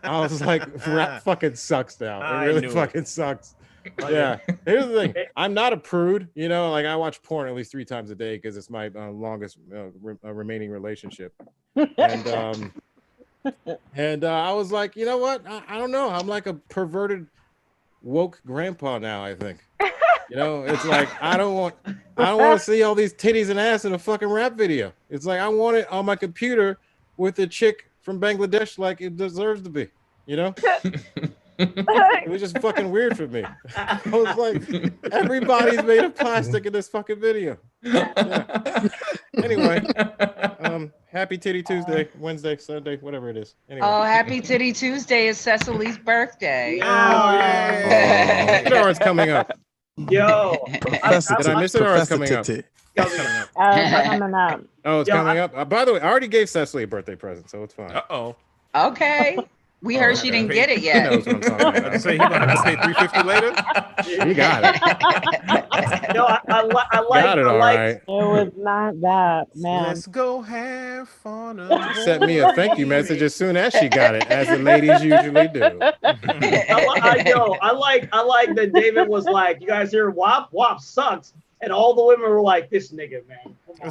I was like, rap fucking sucks now. It really fucking sucks. Yeah. Here's the thing. I'm not a prude. Like I watch porn at least 3 times a day because it's my longest remaining relationship. And I was like, you know what? I don't know. I'm like a perverted woke grandpa now, I think. It's like I don't want to see all these titties and ass in a fucking rap video. It's like I want it on my computer with a chick from Bangladesh like it deserves to be, It was just fucking weird for me. I was like, everybody's made of plastic in this fucking video. Yeah. Anyway, happy Titty Tuesday, Wednesday, Sunday, whatever it is. Anyway. Oh, happy Titty Tuesday is Cecily's birthday. Oh, yeah. It's coming up. Yo. Did I miss it or it's coming up? Coming up. Oh, it's coming up. By the way, I already gave Cecily a birthday present, so it's fine. Uh-oh. Okay. We heard she didn't get it yet. He knows what I'm talking about. Say he gonna have to pay $350 later. You got it. No, I like. Got it all right. It was not that, man. Let's go have fun. She sent me a thank you message as soon as she got it, as the ladies usually do. I like that David was like, you guys hear WAP? WAP sucks. And all the women were like, this nigga, man. Come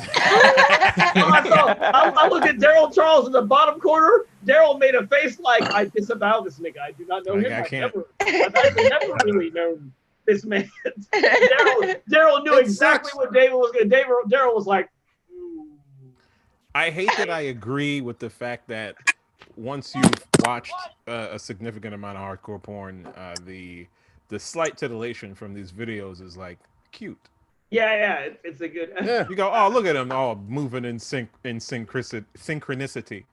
on. I looked at Darryl Charles in the bottom corner. Darryl made a face like, I disavow this nigga. I do not know him. I've never really known this man. Darryl knew exactly what David was going to do. Darryl was like, I hate that I agree with the fact that once you've watched a significant amount of hardcore porn, the slight titillation from these videos is like cute. Yeah, it's a good. Yeah. You go, oh, look at them all moving in synchronicity.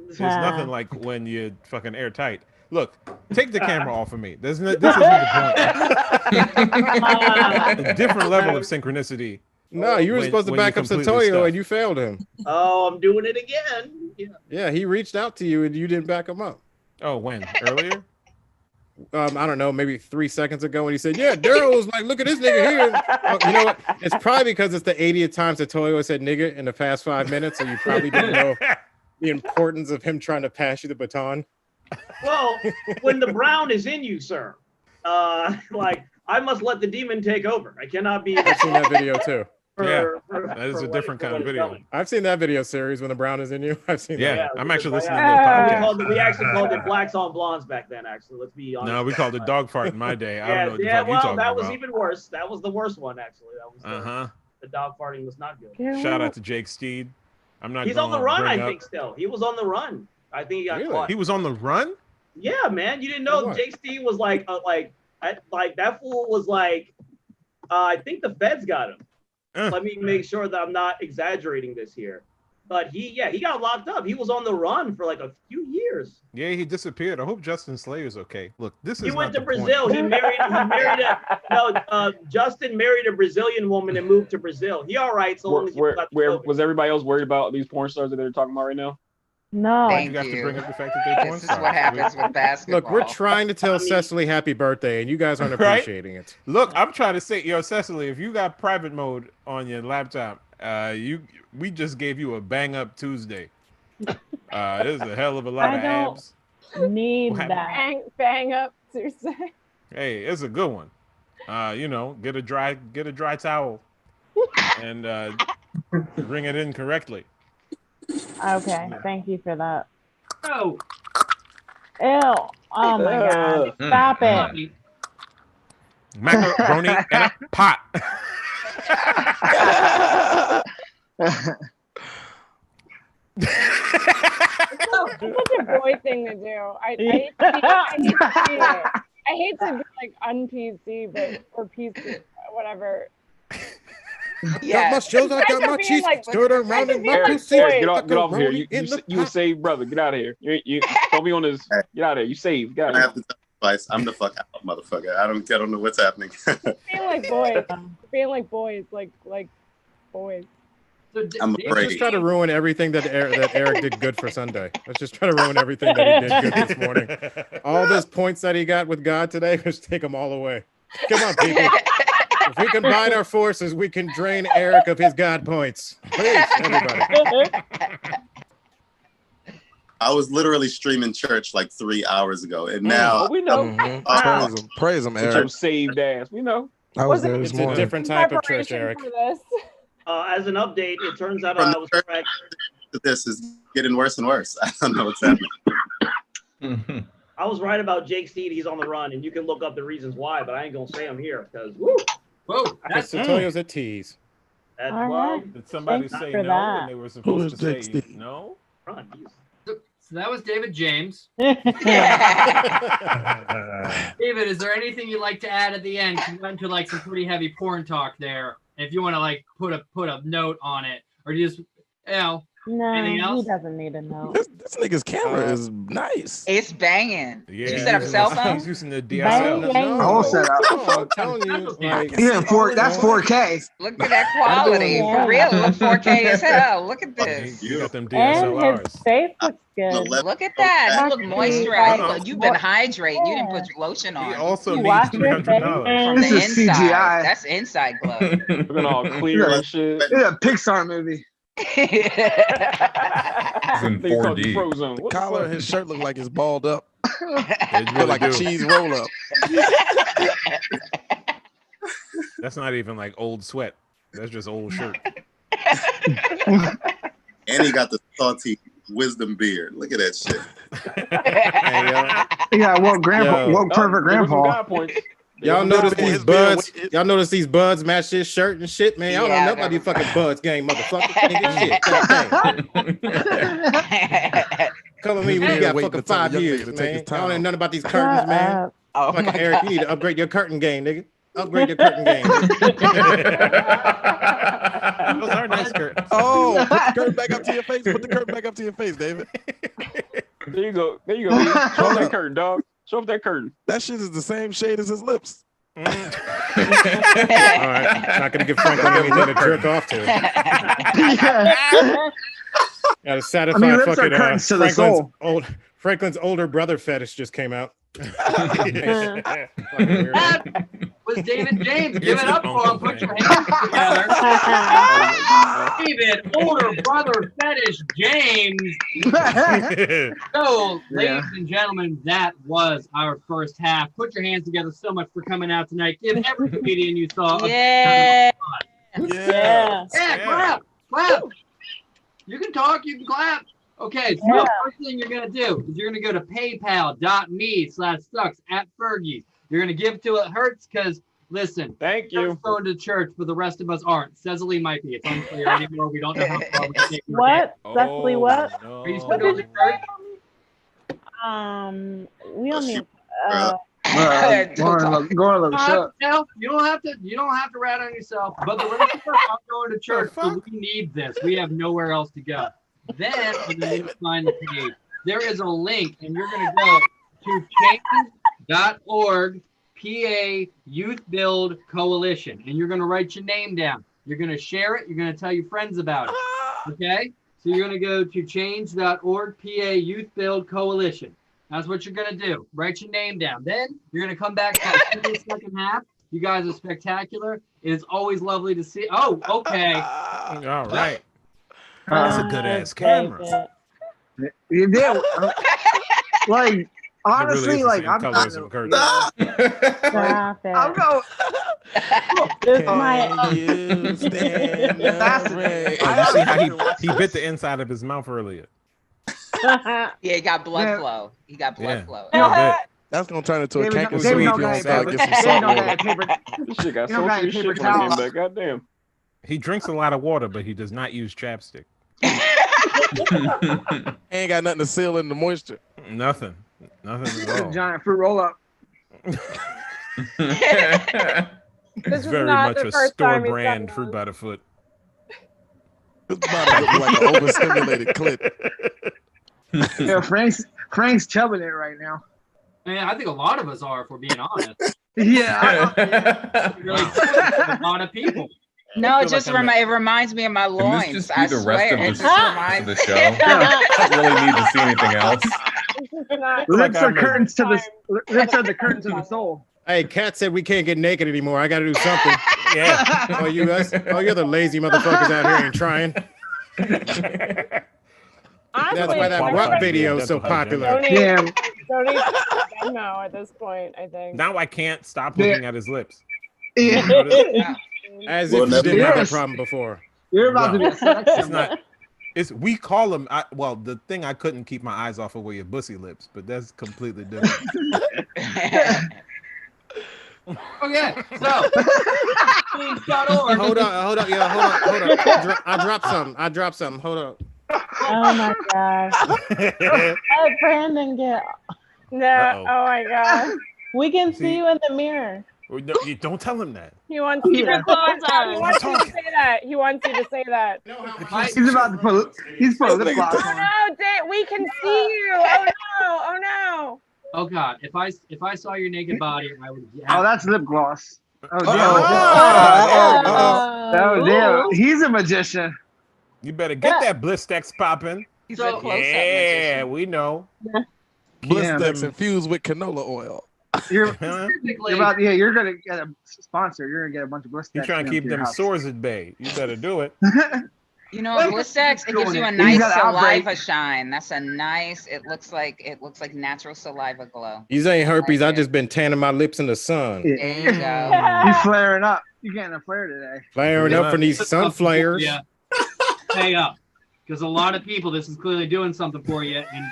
There's nothing like when you're fucking airtight. Look, take the camera off of me. This isn't the point. A different level of synchronicity. No, you were supposed to back up Satoyo and you failed him. Oh, I'm doing it again. Yeah, he reached out to you and you didn't back him up. Oh, when? Earlier? I don't know, maybe 3 seconds ago when he said, yeah, Darryl was like, look at this nigga here. Oh, you know what? It's probably because it's the 80th time Satoyo said nigga in the past 5 minutes, so you probably didn't know the importance of him trying to pass you the baton. Well, when the brown is in you, sir, like I must let the demon take over. I cannot be. I've seen that video too. That is a different kind of video. I've seen that video series when the brown is in you. I've seen that. Yeah, I'm actually listening to the podcast. We actually called it blacks on blondes back then. Actually, let's be honest. No, we called it dog fart in my day. I don't know what the fuck you talking that about. was even worse. That was the worst one actually. That was the dog farting was not good. Shout out to Jake Steed. I'm not. He's on the run. I think still. He was on the run. I think he got caught. He was on the run. Yeah, man. You didn't know Jake Steed was like that fool was like. I think the feds got him. Let me make sure that I'm not exaggerating this here. But he got locked up. He was on the run for like a few years. Yeah, he disappeared. I hope Justin Slayer's okay. Look, this is. He went to Brazil. He married Justin married a Brazilian woman and moved to Brazil. He all right. So where was everybody else worried about these porn stars that they're talking about right now? No. You have to bring up the fact that they're porn stars. This is what happens with basketball. Look, we're trying to tell Cecily happy birthday, and you guys aren't appreciating it. Look, I'm trying to say, Cecily, if you got private mode on your laptop, we just gave you a bang up Tuesday. There's a hell of a lot of abs. Need that. Bang up Tuesday. Hey, it's a good one. Get a dry towel and bring it in correctly. Okay, thank you for that. Oh. Ew. Oh my God. Stop it. Macaroni in a pot. It's such a boy thing to do. I hate to see it. I hate to be like un-PC, but or PC, whatever. Got my shows, I got my cheese stirred around in my pussy. Eric, get off of here. You a saved brother. Get out of here. You don't be on this. Get out of here. You saved. Get out I of have to twice. I'm the fuck out, motherfucker. I don't know what's happening. Being like boys. Being like boys. Like boys. I'm Let's afraid. just try to ruin everything that Eric did good for Sunday. Let's just try to ruin everything that he did good this morning. All those points that he got with God today, let's take them all away. Come on, people. If we combine our forces, we can drain Erik of his God points. Please, everybody. I was literally streaming church like 3 hours ago, and now we know. Praise him, With Eric. your saved ass. We know. I was there this It's a morning. different type of church, Erik. As an update, it turns out I was correct. this is getting worse and worse. I don't know what's happening. I was right about Jake Steed. He's on the run, and you can look up the reasons why, but I ain't gonna say them here because whoa, That's Antonio's a tease. That's All well. right. Did somebody Thanks say for no that. when they were supposed to say no? So that was David James. David, is there anything you'd like to add at the end? You went into like some pretty heavy porn talk there. If you want to like put a note on it, or just anything else? He doesn't need to know. This nigga's camera is nice. It's banging. Yeah, You set up a cell phone? He's using the DSL. The whole setup. I'm telling you, like, Yeah, that's 4K. Look at that quality. For real, it looks 4K as hell. Look at this. You got them And his DSLRs. face looks good. Look at that. You look moisturized. Like, You've been hydrating. You didn't put your lotion on. He also You needs wash your $300. From This the is inside. CGI. That's inside glow. Looking all clear and shit. It's a Pixar movie. It's in 4D. The collar of his shirt look like it's balled up. It Look really like a do. cheese roll up. That's not even like old sweat. That's just old shirt. And he got the salty wisdom beard. Look at that shit. Yeah, woke grandpa, woke pervert grandpa. Y'all notice these buds? Y'all notice these buds match his shirt and shit, man. Y'all don't know about these fucking buds gang, motherfucker. Nigga, shit. Come with me when you got fucking 5 years, man. Y'all ain't nothing about these curtains, man. Oh fucking my Erik, God. you need to upgrade your curtain game, nigga. Upgrade your curtain game. Those are nice curtains. Oh, put the curtain back up to your face. Put the curtain back up to your face, David. There you go. There you go. Show that curtain, dog. Show up that curtain. That shit is the same shade as his lips. All right, not gonna give Franklin anything to jerk off to. Gotta satisfy lips are fucking curtains to the soul. Franklin's older brother fetish just came out. That was David James. Give it up for him. Put your hands together. David, older brother fetish James. So, ladies and gentlemen, that was our first half. Put your hands together so much for coming out tonight. Give every comedian you saw Yeah. Yeah, clap. You can talk, you can clap. Okay, so the first thing you're gonna do is you're gonna go to paypal.me/sucks@Fergie. You're gonna give to it hurts because listen, thank you. Going to church, but the rest of us aren't. Cecily might be. It's unclear anymore. We don't know how far we can take her. What? Cecily, what? No. Are you still going to church? We only. Go on, look, shut. No, you don't have to rat on yourself. But the rest of us are going to church, so we need this. We have nowhere else to go. Then when you find the page, there is a link, and you're going to go to change.org PA Youth Build Coalition, and you're going to write your name down. You're going to share it. You're going to tell your friends about it. Okay? So you're going to go to change.org PA Youth Build Coalition. That's what you're going to do. Write your name down. Then you're going to come back to the second half. You guys are spectacular. It is always lovely to see. Oh, okay. All right. That's a good ass camera. You did. Like honestly, like I'm colors of curtains. Stop it. I'm going. This might. You stand up, Ray. Oh, you see how he bit the inside of his mouth earlier. Yeah, he got blood flow. He got blood flow. That's gonna turn into a David, canker David soup don't if you don't got start paper. get some salt David don't water. got paper. This shit got You don't so got free paper shit when I came towels. back. Goddamn. He drinks a lot of water, but he does not use chapstick. Ain't got nothing to seal in the moisture. Nothing at all. Giant fruit roll up. It's very much a store brand fruit by the foot. It's about to look like an overstimulated clip. Yeah, Frank's chubbing it right now. Man, I think a lot of us are, if we're being honest. Yeah. Really a lot of people. No, it just it reminds me of my loins. Can this just be I the swear. rest It of just the reminds show? I don't really need to see anything else. Lips are curtains to the lips are the curtains to the soul. Hey, Kat said we can't get naked anymore. I got to do something. Yeah. Oh, you guys. Oh, you're the lazy motherfuckers out here ain't trying. That's why that rock video is so popular. Don't know at this point, I think. Now I can't stop looking at his lips. Yeah. As if you didn't have a problem before. You're about to be a sex It's not. We call them. Well, the thing I couldn't keep my eyes off of were your bussy lips, but that's completely different. Okay, so hold on. I dropped something. Hold on. Oh my gosh. Let Brandon get. No. Oh my god. We can see you in the mirror. No, you don't tell him that. He wants you to say that. He wants you to say that. He's about to put. He's putting lip gloss on. Oh, we can see you. Oh no. Oh no. Oh God! If I saw your naked body, I would. Oh, that's lip gloss. Oh damn! Oh damn! He's a magician. You better get that Blistex popping. He's a close-up Yeah, we know. Blistex infused with canola oil. You're gonna get a sponsor. You're gonna get a bunch of Blistex. You're trying to keep them sores at bay. You better do it. You know, Blistex, it gives you a nice saliva shine. That's a nice. It looks like natural saliva glow. These ain't herpes. I just been tanning my lips in the sun. There you go. You flaring up. You getting a flare today? Flaring up from these sun flares. Yeah. Stay up, because a lot of people. This is clearly doing something for you, and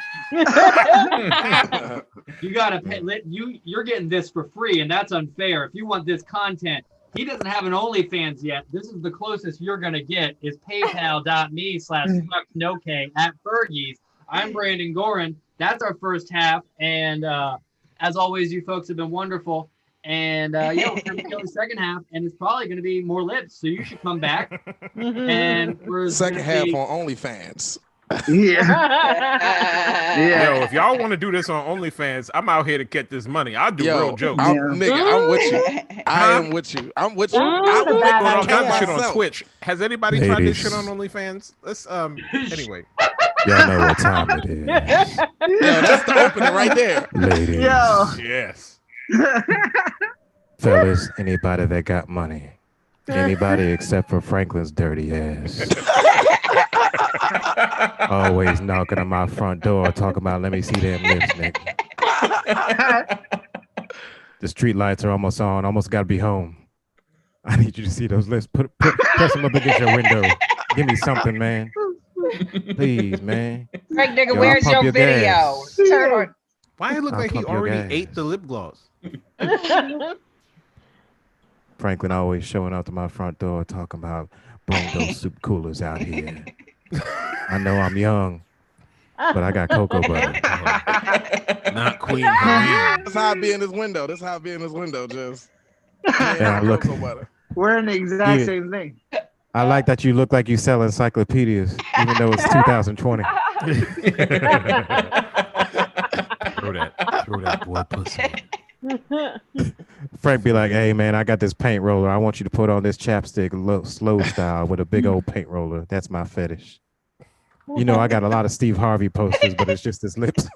you gotta pay. You're getting this for free, and that's unfair. If you want this content. He doesn't have an OnlyFans yet. This is the closest you're going to get is paypal.me/sucksnoke at Fergie's. I'm Brandon Gorin. That's our first half. And as always, you folks have been wonderful. And we're going to go the second half. And it's probably going to be more lips. So you should come back. And we're second half on OnlyFans. Yo, if y'all want to do this on OnlyFans, I'm out here to get this money. I'll do real jokes. I'm with you. I am with you. I'm with you. I will make all that kinds of shit myself. on Twitch. Has anybody tried this shit on OnlyFans? Let's anyway. Y'all know what time it is. Yeah, that's the opening right there. Ladies. Yes. Fellas, anybody that got money. Anybody except for Franklin's dirty ass. Always knocking on my front door, talking about, let me see them lips, nigga. The street lights are almost on. Almost got to be home. I need you to see those lips. Press them up against your window. Give me something, man. Please, man. Frank, nigga, where's your video? Turn on. Why it look like he already ate the lip gloss? Franklin always showing up to my front door talking about bring those soup coolers out here. I know I'm young, but I got cocoa butter. Not Queen. That's how I be in his window. Just. Yeah, look. We're in the exact same thing. I like that you look like you sell encyclopedias, even though it's 2020. Throw that boy pussy. Frank be like, hey man, I got this paint roller. I want you to put on this chapstick slow style with a big old paint roller. That's my fetish. You know, I got a lot of Steve Harvey posters, but it's just his lips.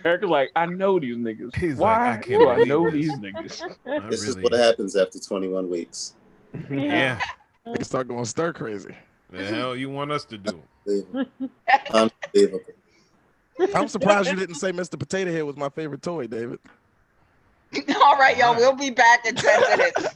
Erik is like, I know these niggas. He's Why like, I can't do I believe know this. these niggas? This is what happens after 21 weeks. Yeah. Niggas start going stir crazy. The hell you want us to do? Unbelievable. I'm surprised you didn't say Mr. Potato Head was my favorite toy, David. All right, y'all. We'll be back in 10 minutes.